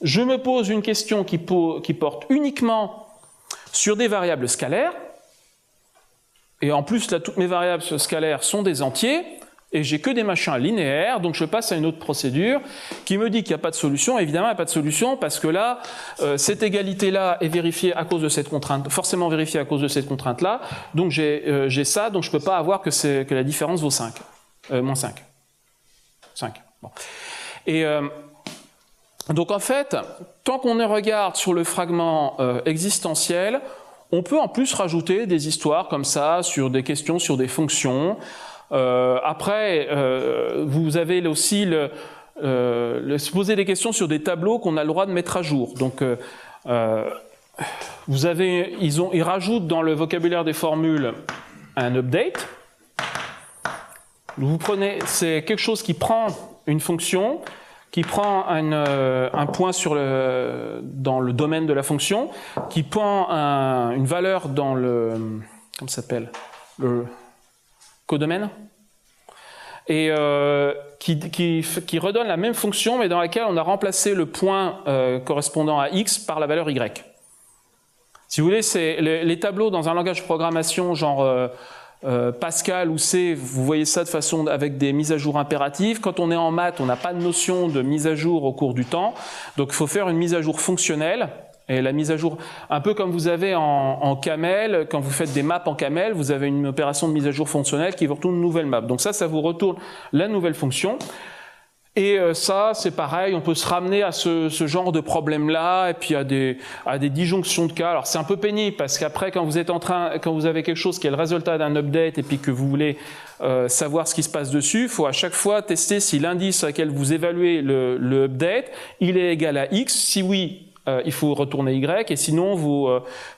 je me pose une question qui porte uniquement sur des variables scalaires, et en plus, là, toutes mes variables scalaires sont des entiers, et j'ai que des machins linéaires, donc je passe à une autre procédure qui me dit qu'il n'y a pas de solution. Évidemment, il n'y a pas de solution, parce que là, cette égalité-là est vérifiée à cause de cette contrainte, forcément vérifiée à cause de cette contrainte-là, donc j'ai ça, donc je ne peux pas avoir que la différence vaut 5, moins 5. 5. Bon. Et donc en fait, tant qu'on regarde sur le fragment existentiel, on peut en plus rajouter des histoires comme ça, sur des questions, sur des fonctions. Après, vous avez aussi se poser des questions sur des tableaux qu'on a le droit de mettre à jour. Donc, ils rajoutent dans le vocabulaire des formules un update. Vous prenez, c'est quelque chose qui prend une fonction, qui prend un point dans le domaine de la fonction, qui prend une valeur dans le, comment ça s'appelle, le codomaine, et qui redonne la même fonction, mais dans laquelle on a remplacé le point correspondant à x par la valeur y. Si vous voulez, c'est les tableaux dans un langage de programmation genre Pascal ou C, vous voyez ça de façon avec des mises à jour impératives. Quand on est en maths, on n'a pas de notion de mise à jour au cours du temps. Donc il faut faire une mise à jour fonctionnelle. Et la mise à jour, un peu comme vous avez en Camel, quand vous faites des maps en Camel, vous avez une opération de mise à jour fonctionnelle qui vous retourne une nouvelle map. Donc ça vous retourne la nouvelle fonction. Et ça, c'est pareil, on peut se ramener à ce genre de problème-là, et puis à des disjonctions de cas. Alors c'est un peu pénible, parce qu'après, quand vous avez quelque chose qui est le résultat d'un update, et puis que vous voulez savoir ce qui se passe dessus, il faut à chaque fois tester si l'indice à laquelle vous évaluez le update, il est égal à X. Si oui, il faut retourner Y, et sinon,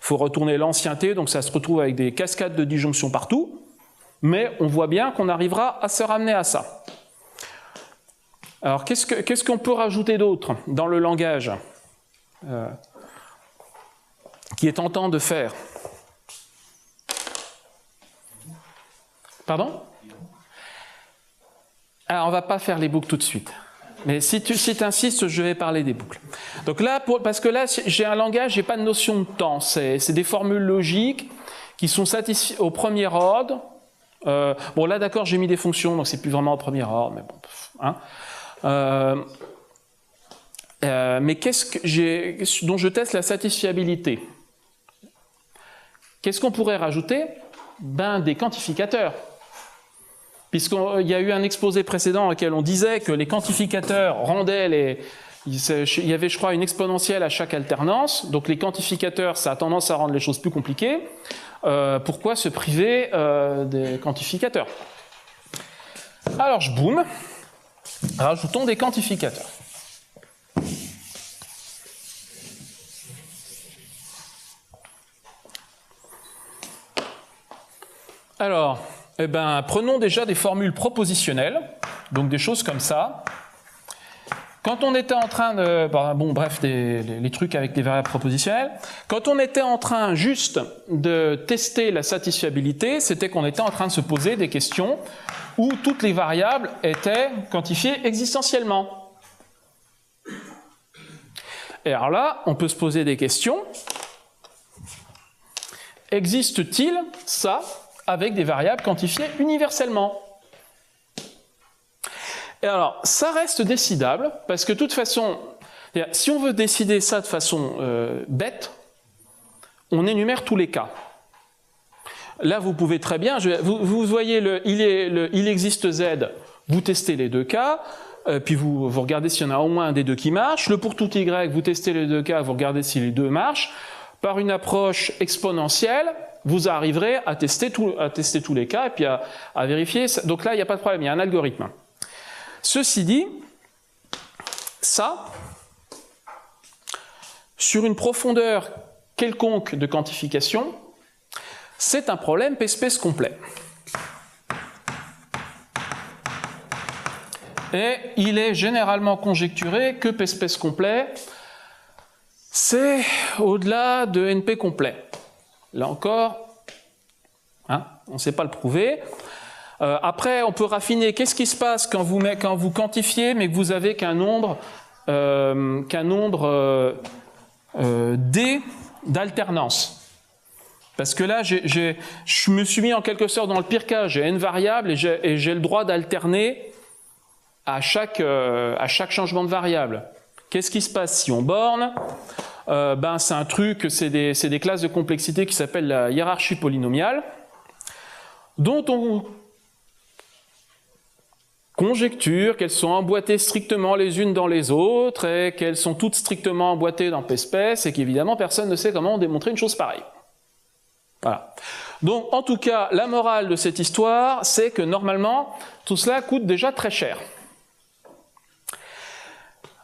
faut retourner l'ancienneté, donc ça se retrouve avec des cascades de disjonctions partout. Mais on voit bien qu'on arrivera à se ramener à ça. Alors, qu'est-ce qu'on peut rajouter d'autre dans le langage qui est tentant de faire? Pardon? Alors, on ne va pas faire les boucles tout de suite. Mais si tu insistes, je vais parler des boucles. Donc là, parce que là, j'ai un langage, j'ai pas de notion de temps. C'est des formules logiques qui sont satisfaites au premier ordre. Bon, là, d'accord, j'ai mis des fonctions, donc c'est plus vraiment au premier ordre, mais bon, hein. Mais dont je teste la satisfiabilité. Qu'est-ce qu'on pourrait rajouter? Ben, des quantificateurs. Puisqu'il y a eu un exposé précédent dans lequel on disait que les quantificateurs rendaient il y avait, je crois, une exponentielle à chaque alternance. Donc les quantificateurs, ça a tendance à rendre les choses plus compliquées. Pourquoi se priver des quantificateurs? Alors, boum. Rajoutons des quantificateurs. Alors, prenons déjà des formules propositionnelles, donc des choses comme ça. Quand on était en train de... Bon, bref, les trucs avec des variables propositionnelles. Quand on était en train juste de tester la satisfiabilité, c'était qu'on était en train de se poser des questions où toutes les variables étaient quantifiées existentiellement. Et alors là, on peut se poser des questions. Existe-t-il ça avec des variables quantifiées universellement? Et alors, ça reste décidable, parce que de toute façon, si on veut décider ça de façon bête, on énumère tous les cas. Là, vous pouvez très bien, vous voyez il existe Z, vous testez les deux cas, puis vous regardez s'il y en a au moins un des deux qui marche. Le pour tout Y, vous testez les deux cas, vous regardez si les deux marchent. Par une approche exponentielle, vous arriverez à tester tous les cas et puis à vérifier. Donc là, il n'y a pas de problème, il y a un algorithme. Ceci dit, ça, sur une profondeur quelconque de quantification, c'est un problème p-space complet. Et il est généralement conjecturé que p-space complet, c'est au-delà de NP complet. Là encore, hein, on ne sait pas le prouver. Après, on peut raffiner. Qu'est-ce qui se passe quand vous quantifiez, mais que vous avez qu'un nombre D d'alternance? Parce que là, je me suis mis en quelque sorte dans le pire cas. J'ai n variables et j'ai le droit d'alterner à chaque changement de variable. Qu'est-ce qui se passe si on borne? C'est un truc, c'est des classes de complexité qui s'appellent la hiérarchie polynomiale, dont on conjecture qu'elles sont emboîtées strictement les unes dans les autres et qu'elles sont toutes strictement emboîtées dans p-space et qu'évidemment personne ne sait comment démontrer une chose pareille. Voilà. Donc en tout cas, la morale de cette histoire, c'est que normalement, tout cela coûte déjà très cher.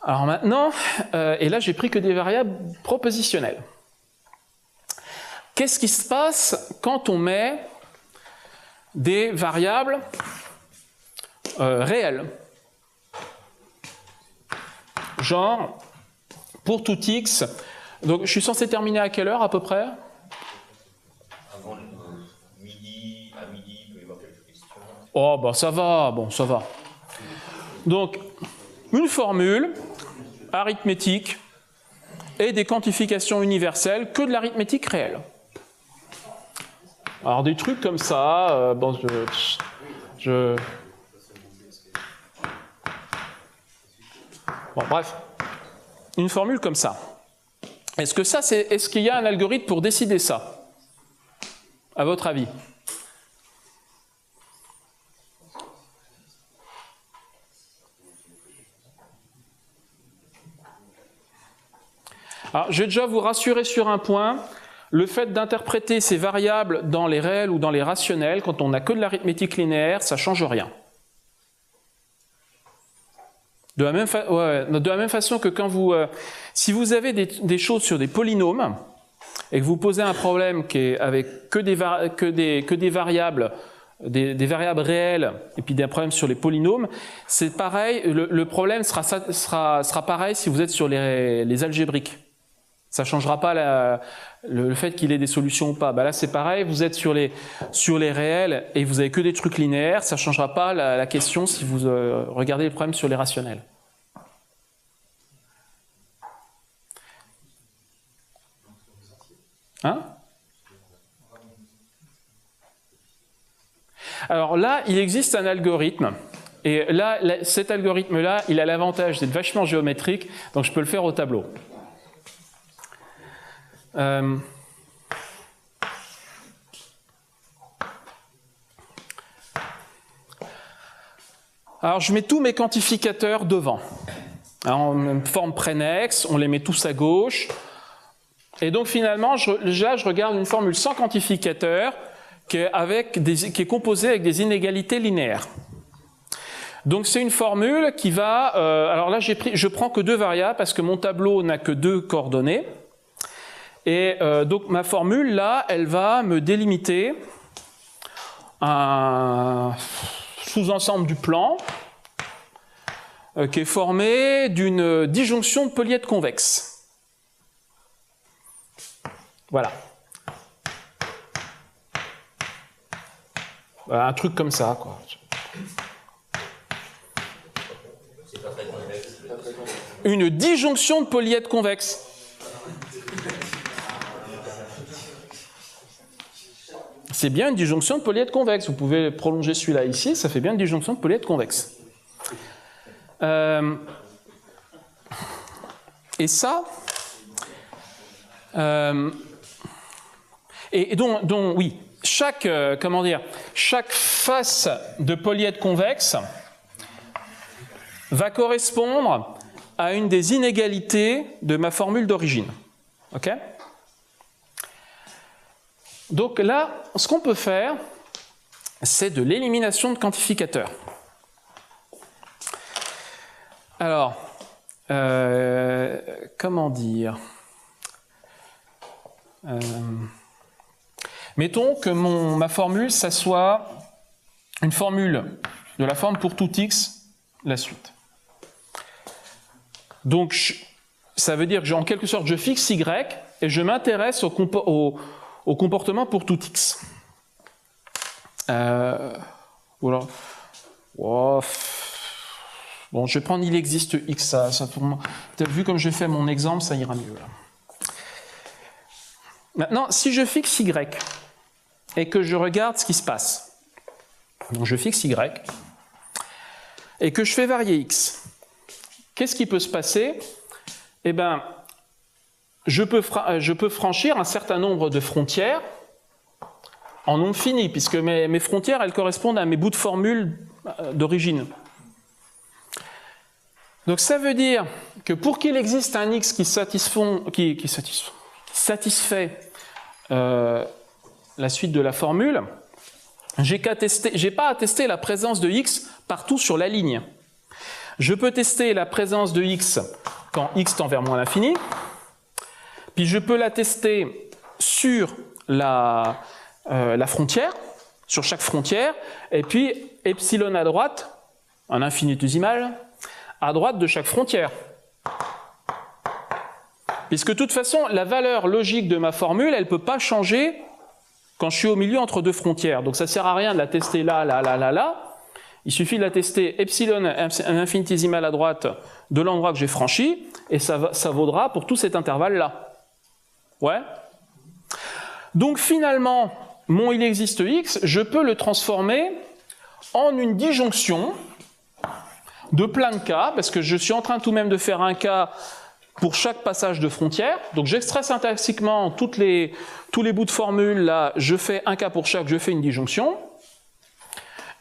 Alors maintenant, et là j'ai pris que des variables propositionnelles. Qu'est-ce qui se passe quand on met des variables réelles? Genre, pour tout x, donc je suis censé terminer à quelle heure à peu près? Avant midi, à midi, il peut y avoir quelques questions. Oh, bah ça va, bon, ça va. Donc, une formule arithmétique et des quantifications universelles que de l'arithmétique réelle. Alors des trucs comme ça, bon, bon, bref, une formule comme ça. Est-ce qu'il y a un algorithme pour décider ça, à votre avis? Alors, je vais déjà vous rassurer sur un point. Le fait d'interpréter ces variables dans les réels ou dans les rationnels, quand on n'a que de l'arithmétique linéaire, ça ne change rien. De la même façon que quand si vous avez des choses sur des polynômes et que vous posez un problème qui est avec que des variables, des variables réelles et puis des problèmes sur les polynômes, c'est pareil. Le problème sera pareil si vous êtes sur les algébriques. Ça ne changera pas le fait qu'il ait des solutions ou pas. Là, c'est pareil, vous êtes sur les réels et vous n'avez que des trucs linéaires, ça ne changera pas la question si vous regardez les problèmes sur les rationnels. Hein? Alors là, il existe un algorithme. Et là, cet algorithme-là, il a l'avantage d'être vachement géométrique, donc je peux le faire au tableau. Alors je mets tous mes quantificateurs devant. Alors, en forme prénex, on les met tous à gauche. Et donc finalement, je regarde une formule sans quantificateur qui est composée avec des inégalités linéaires. Donc c'est une formule qui va... alors là, je prends que deux variables parce que mon tableau n'a que deux coordonnées. Et donc ma formule, là, elle va me délimiter un sous-ensemble du plan qui est formé d'une disjonction de polyèdres convexes. Voilà. Un truc comme ça, quoi. Une disjonction de polyèdres convexes. C'est bien une disjonction de polyèdres convexes. Vous pouvez prolonger celui-là ici, ça fait bien une disjonction de polyèdres convexes. Et ça... et donc, oui, chaque face de polyèdre convexe va correspondre à une des inégalités de ma formule d'origine. OK ? Donc là, ce qu'on peut faire, c'est de l'élimination de quantificateurs. Alors, comment dire ? Mettons que ma formule, ça soit une formule de la forme pour tout x, la suite. Donc, ça veut dire que en quelque sorte, je fixe y et je m'intéresse au comportement pour tout x. Voilà. Wow. Bon, je vais prendre il existe x. Peut-être vu comme j'ai fait mon exemple, ça ira mieux. Là. Maintenant, si je fixe y et que je regarde ce qui se passe, donc je fixe y et que je fais varier x, qu'est-ce qui peut se passer? Eh bien, je peux franchir un certain nombre de frontières en nombre fini, puisque mes frontières, elles correspondent à mes bouts de formule d'origine. Donc ça veut dire que pour qu'il existe un x qui satisfait la suite de la formule, j'ai pas à tester la présence de x partout sur la ligne. Je peux tester la présence de x quand x tend vers moins l'infini, puis je peux la tester sur la frontière, sur chaque frontière, et puis epsilon à droite, un infinitésimal, à droite de chaque frontière. Puisque de toute façon, la valeur logique de ma formule, elle ne peut pas changer quand je suis au milieu entre deux frontières. Donc ça ne sert à rien de la tester là. Il suffit de la tester epsilon, un infinitésimal à droite de l'endroit que j'ai franchi, et ça vaudra pour tout cet intervalle-là. Ouais. Donc finalement, mon il existe x, je peux le transformer en une disjonction de plein de cas, parce que je suis en train tout de même de faire un cas pour chaque passage de frontière. Donc j'extrais syntaxiquement tous les bouts de formule, là, je fais un cas pour chaque, je fais une disjonction.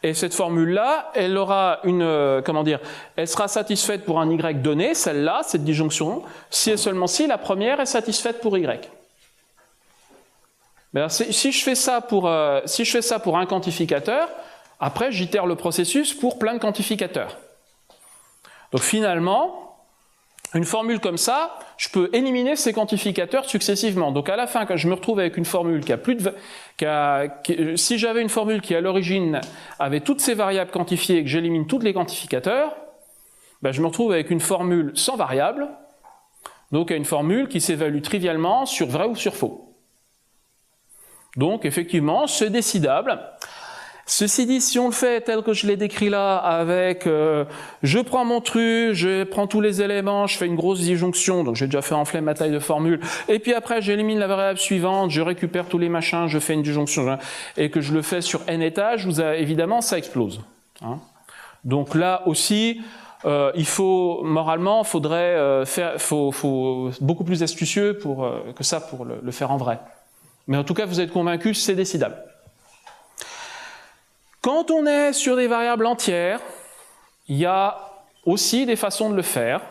Et cette formule-là, elle aura une, elle sera satisfaite pour un y donné, celle-là, cette disjonction, si et seulement si la première est satisfaite pour y. Ben, si je fais ça pour un quantificateur, après j'itère le processus pour plein de quantificateurs. Donc finalement, une formule comme ça, je peux éliminer ces quantificateurs successivement. Donc à la fin, quand je me retrouve avec une formule qui a plus de... si j'avais une formule qui à l'origine avait toutes ces variables quantifiées et que j'élimine tous les quantificateurs, ben je me retrouve avec une formule sans variable, donc une formule qui s'évalue trivialement sur vrai ou sur faux. Donc effectivement, c'est décidable. Ceci dit, si on le fait tel que je l'ai décrit là, avec je prends mon truc, je prends tous les éléments, je fais une grosse disjonction, donc j'ai déjà fait enfler ma taille de formule, et puis après j'élimine la variable suivante, je récupère tous les machins, je fais une disjonction, et que je le fais sur n étages, évidemment ça explose. Hein. Donc là aussi, il faut, moralement, faut beaucoup plus astucieux que ça pour le faire en vrai. Mais en tout cas, vous êtes convaincus, c'est décidable. Quand on est sur des variables entières, il y a aussi des façons de le faire.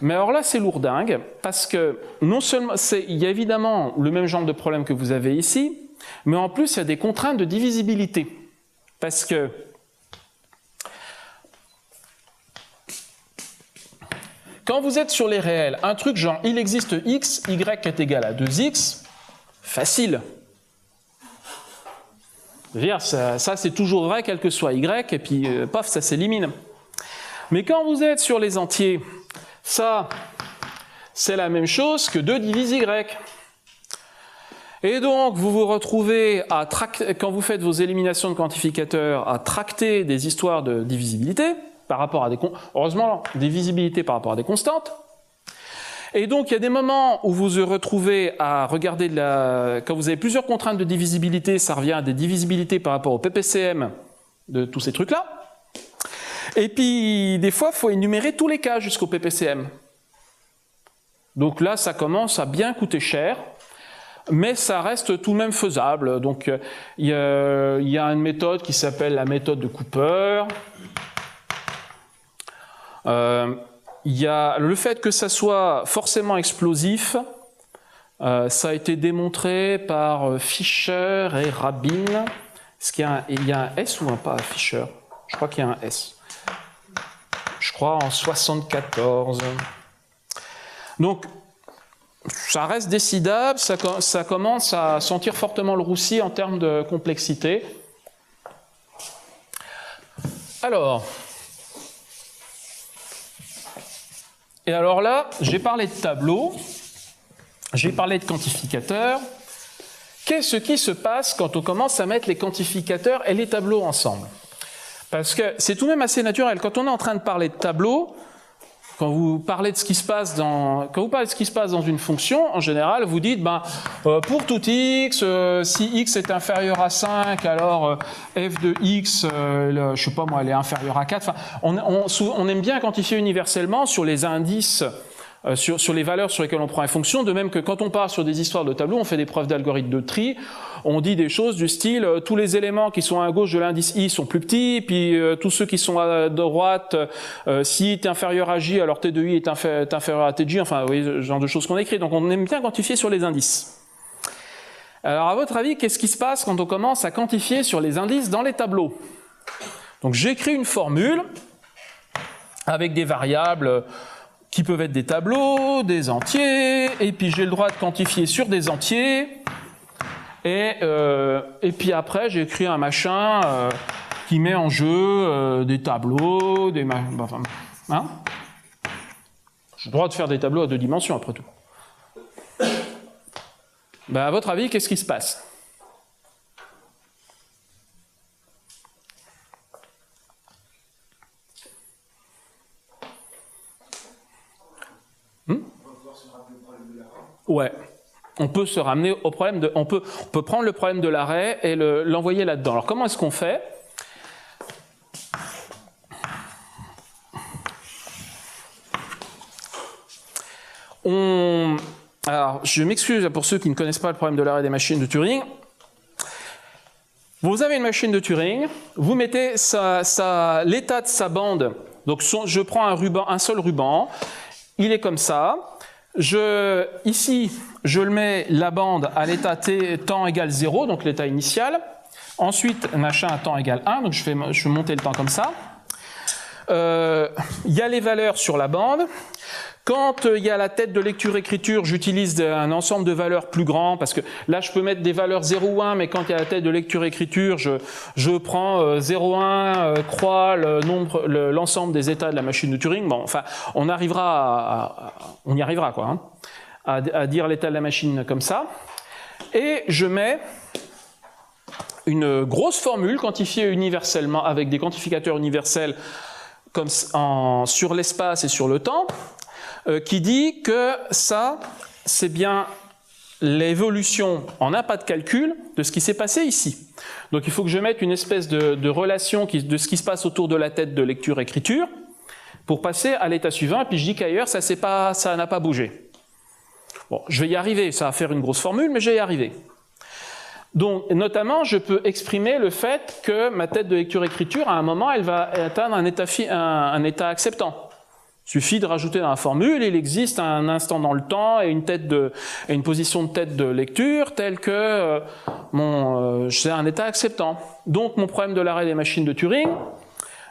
Mais alors là, c'est lourdingue, parce que non seulement, il y a évidemment le même genre de problème que vous avez ici, mais en plus, il y a des contraintes de divisibilité. Parce que quand vous êtes sur les réels, un truc genre il existe x, y est égal à 2x, facile. Je veux dire, ça c'est toujours vrai, quel que soit y, et puis paf, ça s'élimine. Mais quand vous êtes sur les entiers, ça, c'est la même chose que 2 divise y. Et donc, vous vous retrouvez à quand vous faites vos éliminations de quantificateurs, à tracter des histoires de divisibilité par rapport à heureusement, divisibilité par rapport à des constantes. Et donc, il y a des moments où vous vous retrouvez à regarder quand vous avez plusieurs contraintes de divisibilité, ça revient à des divisibilités par rapport au PPCM de tous ces trucs-là. Et puis, des fois, il faut énumérer tous les cas jusqu'au PPCM. Donc là, ça commence à bien coûter cher, mais ça reste tout de même faisable. Donc, il y a une méthode qui s'appelle la méthode de Cooper. Il y a le fait que ça soit forcément explosif, ça a été démontré par Fischer et Rabin. Est-ce qu'il y a un S ou un pas à Fischer? Je crois qu'il y a un S. Je crois en 74. Donc, ça reste décidable, ça commence à sentir fortement le roussi en termes de complexité. Alors... Et alors là, j'ai parlé de tableau, j'ai parlé de quantificateurs. Qu'est-ce qui se passe quand on commence à mettre les quantificateurs et les tableaux ensemble? Parce que c'est tout de même assez naturel. Quand on est en train de parler de tableau, quand vous parlez de ce qui se passe dans une fonction, en général, vous dites, pour tout x, si x est inférieur à 5, alors f de x, je sais pas moi, elle est inférieure à 4. Enfin, on aime bien quantifier universellement sur les indices, sur les valeurs sur lesquelles on prend une fonction, de même que quand on part sur des histoires de tableau, on fait des preuves d'algorithme de tri, on dit des choses du style tous les éléments qui sont à gauche de l'indice i sont plus petits, puis tous ceux qui sont à droite, si i est inférieur à j, alors t de i est inférieur à t de j, enfin, vous voyez, ce genre de choses qu'on écrit. Donc on aime bien quantifier sur les indices. Alors à votre avis, qu'est-ce qui se passe quand on commence à quantifier sur les indices dans les tableaux? Donc j'écris une formule avec des variables qui peuvent être des tableaux, des entiers, et puis j'ai le droit de quantifier sur des entiers, et puis après j'ai écrit un machin qui met en jeu des tableaux, hein? J'ai le droit de faire des tableaux à 2 dimensions après tout. À votre avis, qu'est-ce qui se passe? Ouais. on peut se ramener au problème de... On peut prendre le problème de l'arrêt et l'envoyer là-dedans. Alors comment est-ce qu'on fait? Alors, je m'excuse pour ceux qui ne connaissent pas le problème de l'arrêt des machines de Turing. Vous avez une machine de Turing, vous mettez l'état de sa bande, donc je prends un seul ruban, il est comme ça, ici je le mets la bande à l'état temps égale 0, donc l'état initial, ensuite machin à temps égale 1, donc je vais monter le temps comme ça, il y a les valeurs sur la bande. Quand il y a la tête de lecture-écriture, j'utilise un ensemble de valeurs plus grand, parce que là, je peux mettre des valeurs 0 ou 1, mais quand il y a la tête de lecture-écriture, je prends 0, 1, croix, l'ensemble des états de la machine de Turing. Bon, enfin, on y arrivera, quoi, hein, à dire l'état de la machine comme ça. Et je mets une grosse formule quantifiée universellement, avec des quantificateurs universels comme sur l'espace et sur le temps, qui dit que ça, c'est bien l'évolution en un pas de calcul de ce qui s'est passé ici. Donc il faut que je mette une espèce de relation de ce qui se passe autour de la tête de lecture-écriture pour passer à l'état suivant, et puis je dis qu'ailleurs, ça n'a pas bougé. Bon, je vais y arriver, ça va faire une grosse formule, mais je vais y arriver. Donc, notamment, je peux exprimer le fait que ma tête de lecture-écriture, à un moment, elle va atteindre un état acceptant. Il suffit de rajouter dans la formule, il existe un instant dans le temps et une position de tête de lecture telle que j'ai un état acceptant. Donc mon problème de l'arrêt des machines de Turing,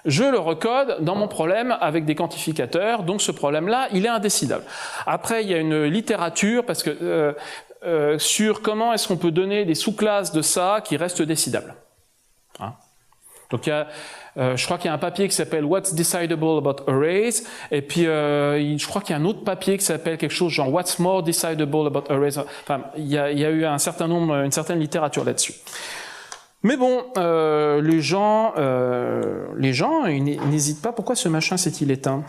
je le recode dans mon problème avec des quantificateurs, donc ce problème-là, il est indécidable. Après, il y a une littérature parce que, sur comment est-ce qu'on peut donner des sous-classes de ça qui restent décidables. Hein? Donc je crois qu'il y a un papier qui s'appelle What's Decidable About Arrays, et puis je crois qu'il y a un autre papier qui s'appelle quelque chose genre What's More Decidable About Arrays. Enfin, il y a eu une certaine littérature là-dessus. Mais bon, les gens ils n'hésitent pas. Pourquoi ce machin s'est-il éteint?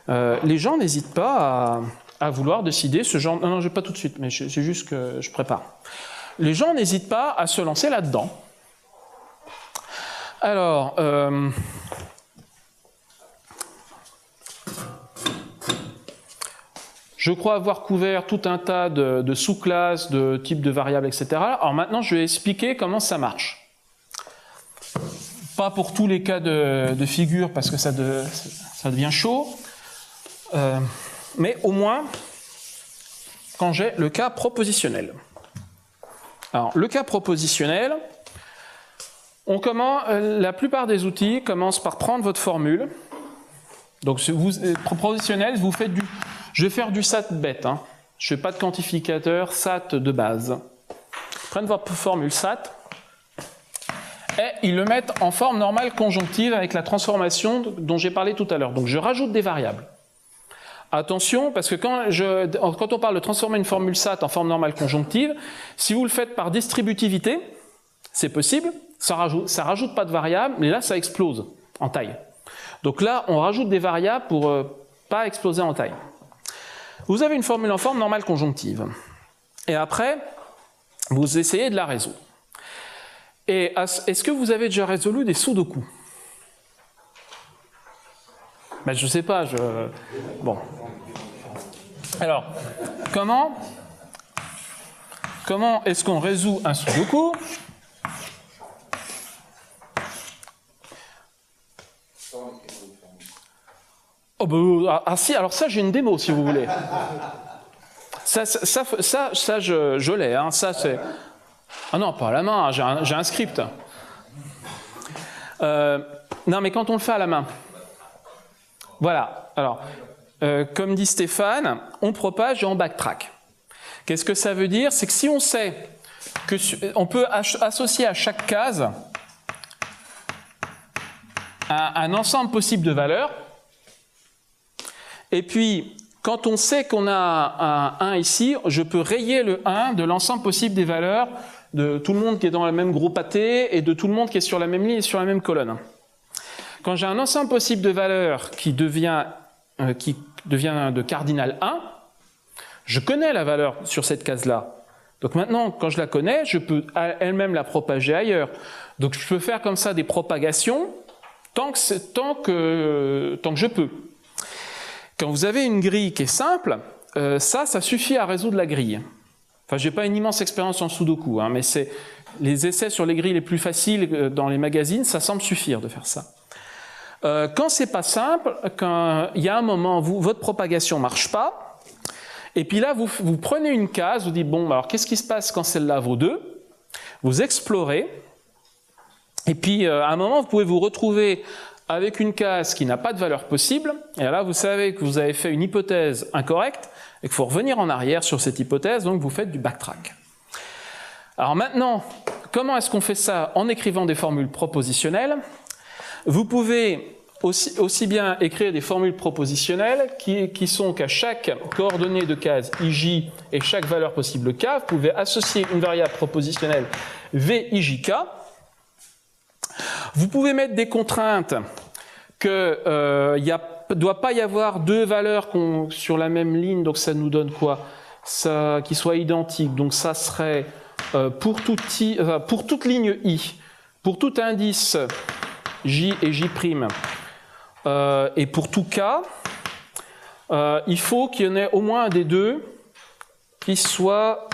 Les gens n'hésitent pas à vouloir décider ce genre... Non, je vais pas tout de suite, mais c'est juste que je prépare. Les gens n'hésitent pas à se lancer là-dedans. Alors, je crois avoir couvert tout un tas de sous-classes, de types de variables, etc. Alors maintenant, je vais expliquer comment ça marche. Pas pour tous les cas de figure, parce que ça devient chaud, mais au moins quand j'ai le cas propositionnel. Alors, le cas propositionnel... la plupart des outils commencent par prendre votre formule. Donc, propositionnel, je vais faire du SAT bête. Hein. Je ne fais pas de quantificateur SAT de base. Prennent votre formule SAT et ils le mettent en forme normale conjonctive avec la transformation dont j'ai parlé tout à l'heure. Donc, je rajoute des variables. Attention, parce que quand on parle de transformer une formule SAT en forme normale conjonctive, si vous le faites par distributivité, c'est possible. Ça rajoute pas de variables, mais là, ça explose en taille. Donc là, on rajoute des variables pour pas exploser en taille. Vous avez une formule en forme normale conjonctive. Et après, vous essayez de la résoudre. Et est-ce que vous avez déjà résolu des sudoku? Ben, je sais pas. Bon. Alors, comment est-ce qu'on résout un sudoku? Oh bah, si, alors ça j'ai une démo si vous voulez. Ça je l'ai, hein, ça c'est... Ah non, pas à la main, j'ai un script. Non mais quand on le fait à la main. Voilà, alors, comme dit Stéphane, on propage et on backtrack. Qu'est-ce que ça veut dire? C'est que si on sait qu'on peut associer à chaque case un ensemble possible de valeurs, et puis, quand on sait qu'on a un 1 ici, je peux rayer le 1 de l'ensemble possible des valeurs de tout le monde qui est dans le même gros pâté et de tout le monde qui est sur la même ligne et sur la même colonne. Quand j'ai un ensemble possible de valeurs qui devient de cardinal 1, Je connais la valeur sur cette case-là. Donc maintenant, quand je la connais, je peux elle-même la propager ailleurs. Donc je peux faire comme ça des propagations tant que je peux. Quand vous avez une grille qui est simple, ça suffit à résoudre la grille. Enfin, je n'ai pas une immense expérience en Sudoku, hein, mais c'est les essais sur les grilles les plus faciles dans les magazines, ça semble suffire de faire ça. Quand c'est pas simple, quand il y a un moment où votre propagation marche pas, et puis là, vous prenez une case, vous dites, bon, alors qu'est-ce qui se passe quand celle-là vaut 2? Vous explorez, et puis à un moment, vous pouvez vous retrouver avec une case qui n'a pas de valeur possible, et là, vous savez que vous avez fait une hypothèse incorrecte, et qu'il faut revenir en arrière sur cette hypothèse, donc vous faites du backtrack. Alors maintenant, comment est-ce qu'on fait ça en écrivant des formules propositionnelles? Vous pouvez aussi bien écrire des formules propositionnelles qui sont qu'à chaque coordonnée de case ij et chaque valeur possible k, vous pouvez associer une variable propositionnelle vijk. Vous pouvez mettre des contraintes qu'il ne doit pas y avoir deux valeurs sur la même ligne, donc ça nous donne quoi? Ça, qui soit identique, donc ça serait pour toute ligne i, pour tout indice j et j', et pour tout k, il faut qu'il y en ait au moins un des deux qui soit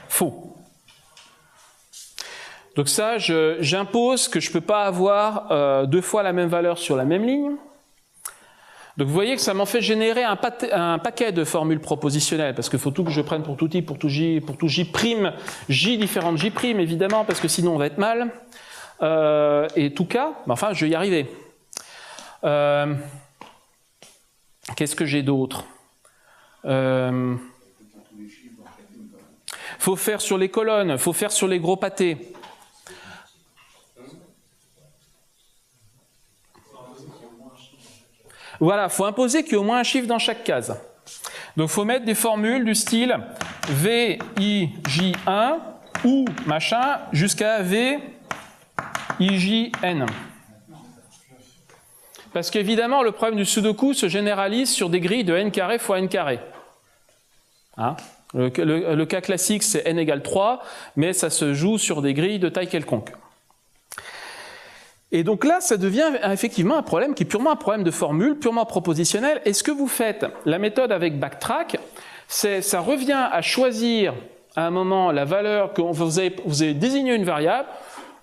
faux. Donc ça, j'impose que je ne peux pas avoir deux fois la même valeur sur la même ligne. Donc vous voyez que ça m'en fait générer un paquet de formules propositionnelles, parce qu'il faut tout que je prenne pour tout i, pour tout j', j différentes j', évidemment, parce que sinon on va être mal. Et tout k, enfin je vais y arriver. Qu'est-ce que j'ai d'autre? Faut faire sur les colonnes, faut faire sur les gros pâtés. Voilà, il faut imposer qu'il y ait au moins un chiffre dans chaque case. Donc il faut mettre des formules du style VIJ1 ou machin jusqu'à VIJN. Parce qu'évidemment, le problème du Sudoku se généralise sur des grilles de n carré fois n carré. Hein? Le cas classique, c'est n égale 3, mais ça se joue sur des grilles de taille quelconque. Et donc là, ça devient effectivement un problème qui est purement un problème de formule, purement propositionnel. Et ce que vous faites, la méthode avec backtrack, ça revient à choisir à un moment la valeur que vous avez désigné une variable.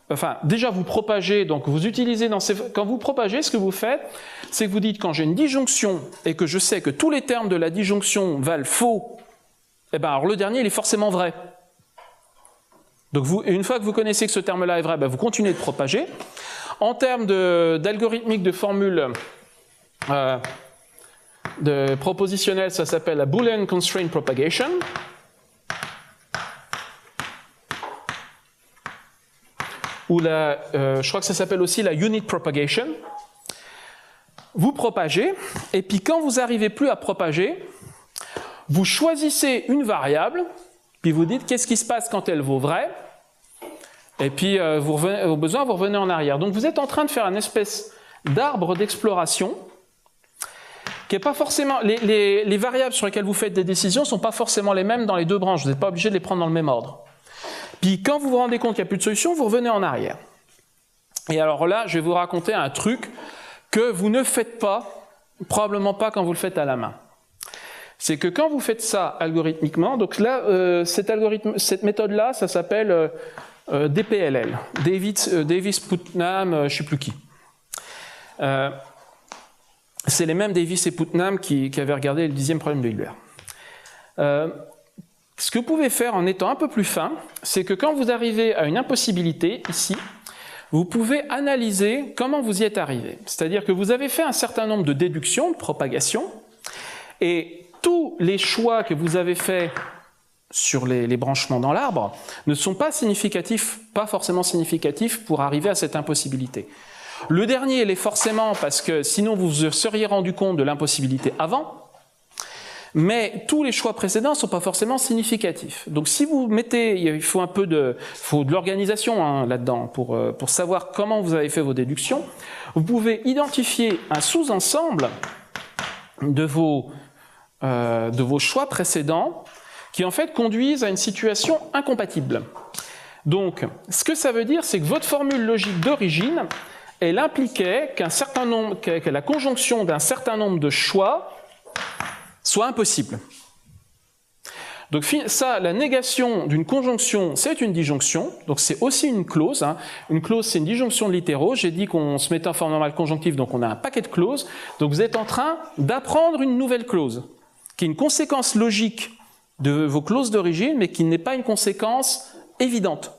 Enfin, déjà vous propagez, donc vous utilisez quand vous propagez, ce que vous faites, c'est que vous dites quand j'ai une disjonction et que je sais que tous les termes de la disjonction valent faux, eh ben alors le dernier il est forcément vrai. Donc une fois que vous connaissez que ce terme-là est vrai, ben vous continuez de propager. En termes d'algorithmique de formule de propositionnelle, ça s'appelle la Boolean Constraint Propagation. Ou je crois que ça s'appelle aussi la Unit Propagation. Vous propagez, et puis quand vous n'arrivez plus à propager, vous choisissez une variable, puis vous dites qu'est-ce qui se passe quand elle vaut vrai. Et puis, au besoin, vous revenez en arrière. Donc, vous êtes en train de faire une espèce d'arbre d'exploration qui n'est pas forcément... Les variables sur lesquelles vous faites des décisions ne sont pas forcément les mêmes dans les deux branches. Vous n'êtes pas obligé de les prendre dans le même ordre. Puis, quand vous vous rendez compte qu'il n'y a plus de solution, vous revenez en arrière. Et alors là, je vais vous raconter un truc que vous ne faites pas, probablement pas quand vous le faites à la main. C'est que quand vous faites ça algorithmiquement, donc là, cette méthode-là, ça s'appelle... DPLL, Davis Putnam, je ne sais plus qui. C'est les mêmes Davis et Putnam qui avaient regardé le 10e problème de Hilbert. Ce que vous pouvez faire en étant un peu plus fin, c'est que quand vous arrivez à une impossibilité, ici, vous pouvez analyser comment vous y êtes arrivé. C'est-à-dire que vous avez fait un certain nombre de déductions, de propagations, et tous les choix que vous avez faits sur les branchements dans l'arbre, ne sont pas significatifs, pas forcément significatifs pour arriver à cette impossibilité. Le dernier, il est forcément parce que sinon vous vous seriez rendu compte de l'impossibilité avant, Mais tous les choix précédents ne sont pas forcément significatifs. Donc si vous mettez, il faut de l'organisation hein, là-dedans pour savoir comment vous avez fait vos déductions, vous pouvez identifier un sous-ensemble de vos choix précédents qui en fait conduisent à une situation incompatible. Donc ce que ça veut dire, c'est que votre formule logique d'origine, elle impliquait que la conjonction d'un certain nombre de choix soit impossible. Donc ça, la négation d'une conjonction, c'est une disjonction, donc c'est aussi une clause. Hein. Une clause, c'est une disjonction de littéraux. J'ai dit qu'on se mettait en forme normale conjonctive, donc on a un paquet de clauses. Donc vous êtes en train d'apprendre une nouvelle clause, qui est une conséquence logique de vos clauses d'origine, mais qui n'est pas une conséquence évidente.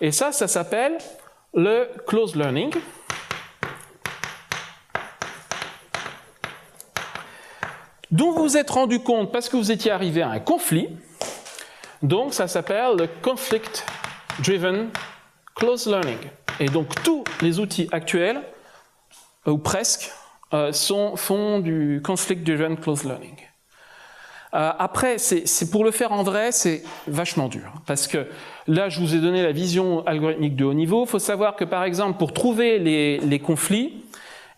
Et ça s'appelle le close learning. Dont vous vous êtes rendu compte parce que vous étiez arrivé à un conflit. Donc ça s'appelle le conflict driven close learning. Et donc tous les outils actuels, ou presque, font du conflict driven close learning. Après, c'est pour le faire en vrai, c'est vachement dur. Parce que là, je vous ai donné la vision algorithmique de haut niveau. Il faut savoir que par exemple, pour trouver les conflits,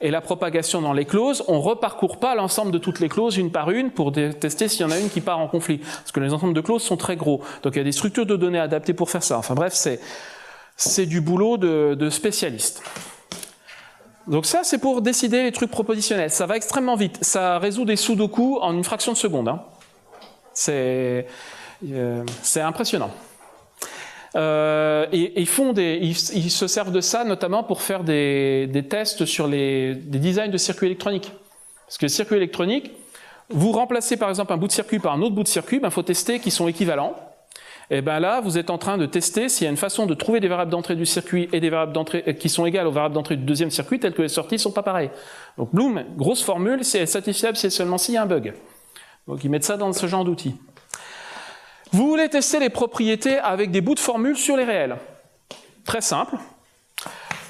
et la propagation dans les clauses, on ne reparcourt pas l'ensemble de toutes les clauses une par une pour tester s'il y en a une qui part en conflit. Parce que les ensembles de clauses sont très gros. Donc il y a des structures de données adaptées pour faire ça. Enfin bref, c'est du boulot de spécialistes. Donc ça, c'est pour décider les trucs propositionnels. Ça va extrêmement vite. Ça résout des sudoku en une fraction de seconde. Hein. C'est impressionnant. Et ils se servent de ça notamment pour faire des tests sur des designs de circuits électroniques. Parce que les circuits électroniques, vous remplacez par exemple un bout de circuit par un autre bout de circuit, il faut tester qu'ils sont équivalents. Et bien là, vous êtes en train de tester s'il y a une façon de trouver des variables d'entrée du circuit et des variables d'entrée qui sont égales aux variables d'entrée du deuxième circuit, telles que les sorties ne sont pas pareilles. Donc Bloom, grosse formule, c'est satisfaisable si seulement s'il y a un bug. Donc ils mettent ça dans ce genre d'outils. Vous voulez tester les propriétés avec des bouts de formule sur les réels. Très simple.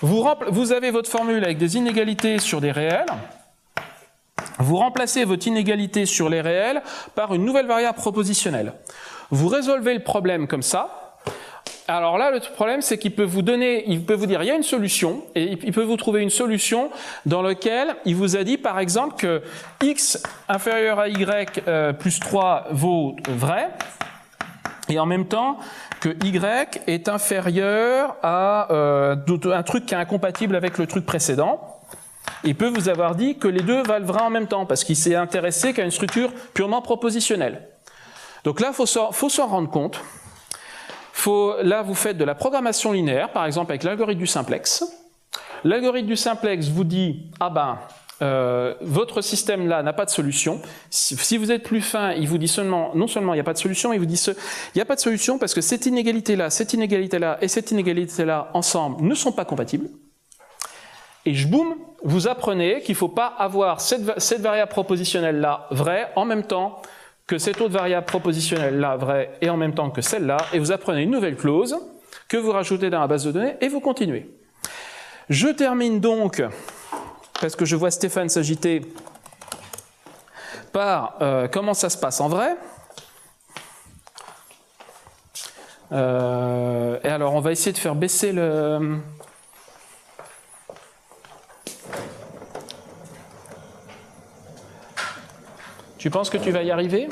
Vous avez votre formule avec des inégalités sur des réels. Vous remplacez votre inégalité sur les réels par une nouvelle variable propositionnelle. Vous résolvez le problème comme ça. Alors là, le problème, c'est qu'il peut vous dire, il y a une solution, et il peut vous trouver une solution dans laquelle il vous a dit, par exemple, que x inférieur à y plus 3 vaut vrai, et en même temps que y est inférieur à un truc qui est incompatible avec le truc précédent. Il peut vous avoir dit que les deux valent vrai en même temps, parce qu'il s'est intéressé qu'à une structure purement propositionnelle. Donc là, il faut s'en rendre compte. Là, vous faites de la programmation linéaire, par exemple avec l'algorithme du simplex. L'algorithme du simplex vous dit, votre système là n'a pas de solution. Si vous êtes plus fin, il vous dit non seulement il n'y a pas de solution, il vous dit il n'y a pas de solution parce que cette inégalité là et cette inégalité là ensemble ne sont pas compatibles. Et boum, vous apprenez qu'il ne faut pas avoir cette variable propositionnelle là vraie en même temps que cette autre variable propositionnelle là vraie et en même temps que celle-là, et vous apprenez une nouvelle clause que vous rajoutez dans la base de données et vous continuez. Je termine donc, parce que je vois Stéphane s'agiter, par comment ça se passe en vrai. Et alors on va essayer de faire baisser le... Tu penses que tu vas y arriver?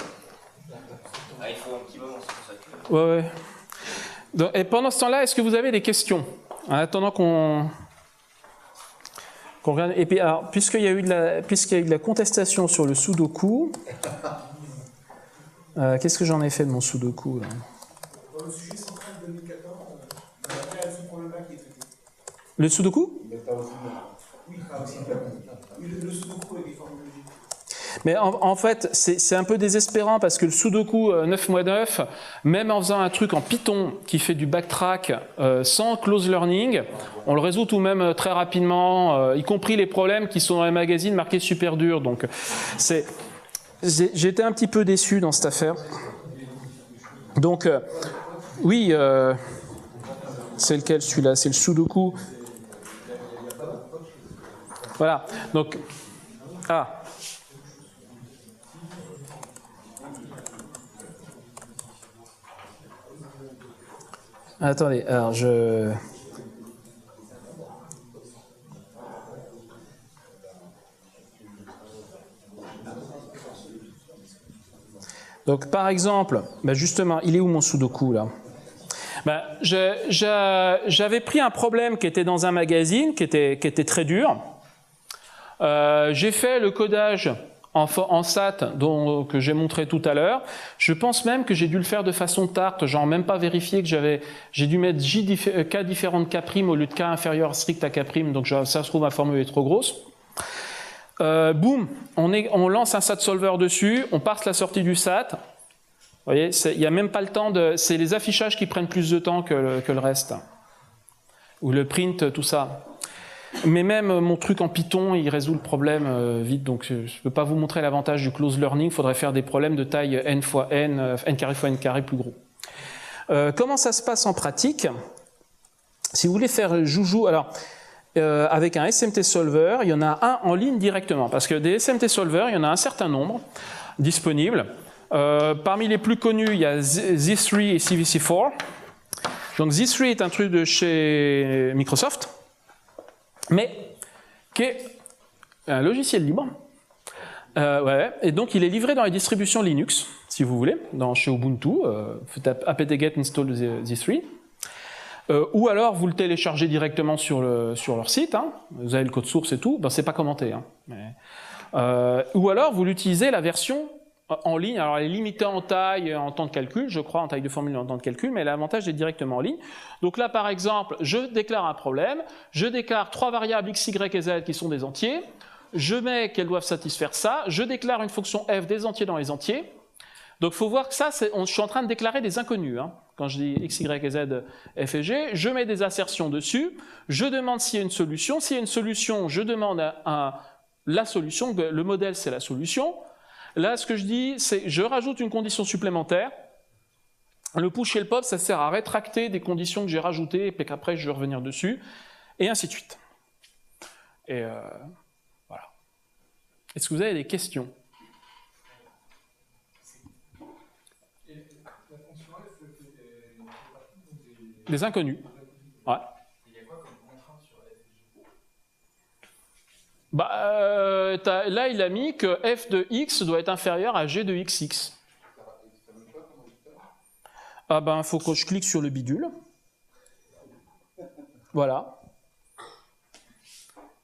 Il faut un petit moment, c'est pour ça que... Ouais. Donc, et pendant ce temps-là, est-ce que vous avez des questions? En attendant qu'on regarde. Et puis, alors, puisqu'il y a eu de la contestation sur le sudoku, qu'est-ce que j'en ai fait de mon sudoku là? Dans le sujet central de 2014, il y a ce problème-là qui est traité. Le sudoku? Oui, pas aussi. Oui, le sudoku avec des formules logiques. Mais en fait, c'est un peu désespérant parce que le sudoku 9x9, même en faisant un truc en Python qui fait du backtrack sans close learning, on le résout tout de même très rapidement, y compris les problèmes qui sont dans les magazines marqués super dur. Donc, j'ai été un petit peu déçu dans cette affaire. Donc, oui, c'est lequel celui-là? C'est le sudoku. Voilà. Donc, Attendez, alors je... Donc par exemple, justement, il est où mon sudoku là? J'avais pris un problème qui était dans un magazine, qui était très dur. J'ai fait le codage en SAT que j'ai montré tout à l'heure. Je pense même que j'ai dû le faire de façon tarte, genre même pas vérifié que j'ai dû mettre K différent de K' au lieu de K inférieur strict à K', donc ça se trouve ma formule est trop grosse. Boum, on lance un SAT solver dessus, on parse la sortie du SAT. Vous voyez, il n'y a même pas le temps de... C'est les affichages qui prennent plus de temps que le reste. Ou le print, tout ça. Mais même mon truc en Python, il résout le problème vite. Donc je ne peux pas vous montrer l'avantage du close learning. Il faudrait faire des problèmes de taille n fois n, n carré fois n carré plus gros. Comment ça se passe en pratique? Si vous voulez faire joujou... Alors, avec un SMT solver, il y en a un en ligne directement. Parce que des SMT solver, il y en a un certain nombre disponibles. Parmi les plus connus, il y a Z3 et CVC4. Donc Z3 est un truc de chez Microsoft, mais qui est un logiciel libre. Et donc il est livré dans les distributions Linux, si vous voulez, chez Ubuntu. Faites apt-get install Z3. Ou alors vous le téléchargez directement sur leur site. Hein. Vous avez le code source et tout. C'est pas commenté. Hein. Ou alors vous l'utilisez la version en ligne. Alors elle est limitée en taille, en temps de calcul, je crois, en taille de formule et en temps de calcul, mais l'avantage est directement en ligne. Donc là, par exemple, je déclare un problème, je déclare 3 variables x, y et z qui sont des entiers, je mets qu'elles doivent satisfaire ça, je déclare une fonction f des entiers dans les entiers. Donc il faut voir que ça, je suis en train de déclarer des inconnus. Hein. Quand je dis x, y et z, f et g, je mets des assertions dessus, je demande s'il y a une solution. S'il y a une solution, je demande la solution, le modèle c'est la solution. Là, ce que je dis, c'est je rajoute une condition supplémentaire. Le push et le pop, ça sert à rétracter des conditions que j'ai rajoutées, et puis qu'après, je vais revenir dessus, et ainsi de suite. Et voilà. Est-ce que vous avez des questions? Des inconnus. Ouais. Là, il a mis que f de x doit être inférieur à g de xx. Ah ben, il faut que je clique sur le bidule. Voilà.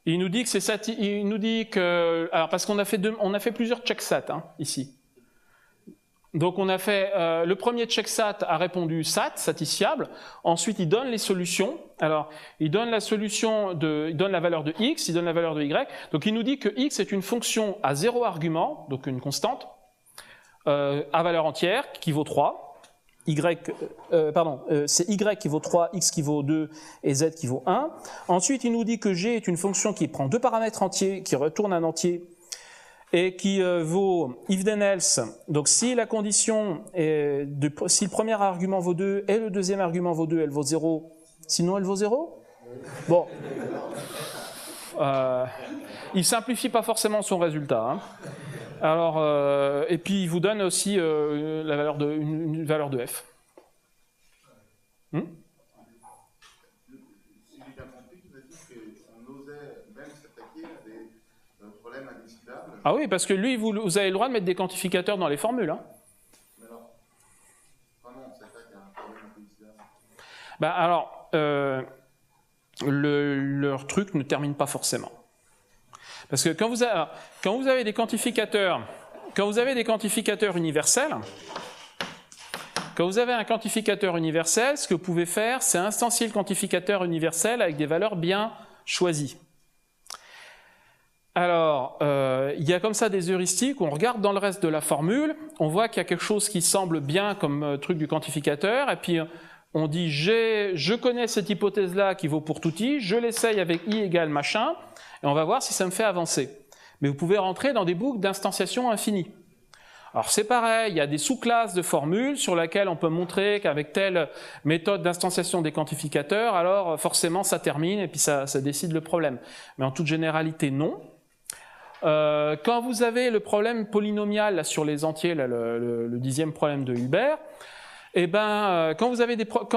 Il nous dit que c'est ça. Il nous dit que. Alors, parce qu'on a fait plusieurs checksat hein, ici. Donc, on a fait. Le premier checksat a répondu sat, satisfiable. Ensuite, il donne les solutions. Alors, il donne la solution il donne la valeur de x, il donne la valeur de y. Donc, il nous dit que x est une fonction à 0 argument, donc une constante, à valeur entière, qui vaut 3. C'est y qui vaut 3, x qui vaut 2 et z qui vaut 1. Ensuite, il nous dit que g est une fonction qui prend 2 paramètres entiers, qui retourne un entier, et qui vaut if then else. Donc si la condition est si le premier argument vaut 2 et le deuxième argument vaut 2, elle vaut 0, sinon elle vaut 0. Bon. Il simplifie pas forcément son résultat. Hein. Alors, et puis il vous donne aussi une valeur de f. Ah oui, parce que lui, vous avez le droit de mettre des quantificateurs dans les formules. Hein. Mais alors, vraiment, on sait pas qu'il y a un problème indécidable. Leur truc ne termine pas forcément. Parce que quand vous avez des quantificateurs, universels, quand vous avez un quantificateur universel, ce que vous pouvez faire, c'est instancier le quantificateur universel avec des valeurs bien choisies. Alors, il y a comme ça des heuristiques où on regarde dans le reste de la formule, on voit qu'il y a quelque chose qui semble bien comme truc du quantificateur, et puis on dit je connais cette hypothèse-là qui vaut pour tout i, je l'essaye avec i égale machin, et on va voir si ça me fait avancer. Mais vous pouvez rentrer dans des boucles d'instanciation infinie. Alors c'est pareil, il y a des sous-classes de formules sur lesquelles on peut montrer qu'avec telle méthode d'instanciation des quantificateurs, alors forcément ça termine et puis ça décide le problème. Mais en toute généralité, non. Quand vous avez le problème polynomial là, sur les entiers, là, le 10e problème de Hilbert, Eh ben, quand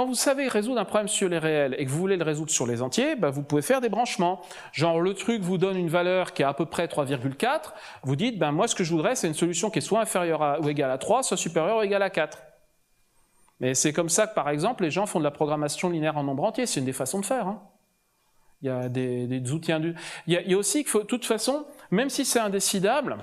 vous savez résoudre un problème sur les réels et que vous voulez le résoudre sur les entiers, ben, vous pouvez faire des branchements. Genre, le truc vous donne une valeur qui est à peu près 3,4, vous dites, ben, moi, ce que je voudrais, c'est une solution qui est soit inférieure ou égale à 3, soit supérieure ou égale à 4. Mais c'est comme ça que, par exemple, les gens font de la programmation linéaire en nombre entier. C'est une des façons de faire. Hein. Il y a des outils induits. Il y a aussi que, de toute façon, même si c'est indécidable,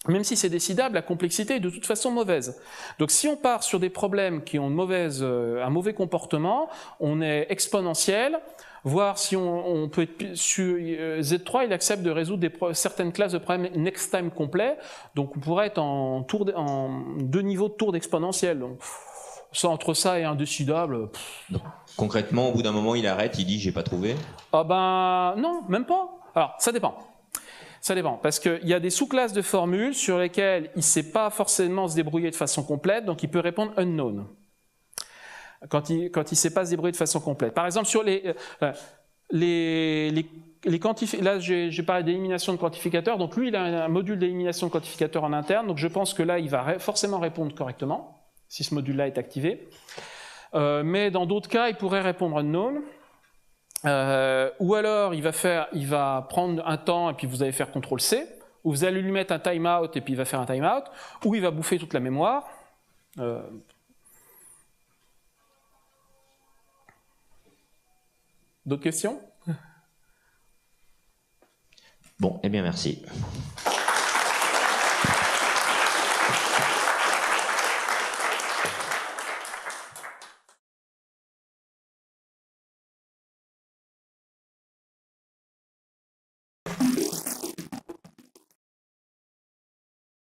la complexité est de toute façon mauvaise. Donc si on part sur des problèmes qui ont un mauvais comportement, on est exponentiel, voire si on peut être sur Z3, il accepte de résoudre certaines classes de problèmes next time complets, donc on pourrait être en 2 niveaux de tour d'exponentiel. Donc ça, entre ça et indécidable... Donc, concrètement, au bout d'un moment, il arrête, il dit « j'ai pas trouvé ». Ah ben non, même pas. Alors, ça dépend. Ça dépend, parce qu'il y a des sous-classes de formules sur lesquelles il ne sait pas forcément se débrouiller de façon complète, donc il peut répondre unknown, quand il ne sait pas se débrouiller de façon complète. Par exemple, sur là, j'ai parlé d'élimination de quantificateurs, donc lui, il a un module d'élimination de quantificateurs en interne, donc je pense que là, il va forcément répondre correctement, si ce module-là est activé. Mais dans d'autres cas, il pourrait répondre unknown. Ou alors il va prendre un temps et puis vous allez faire CTRL-C, ou vous allez lui mettre un timeout et puis il va faire un timeout, ou il va bouffer toute la mémoire. D'autres questions? Bon, eh bien merci.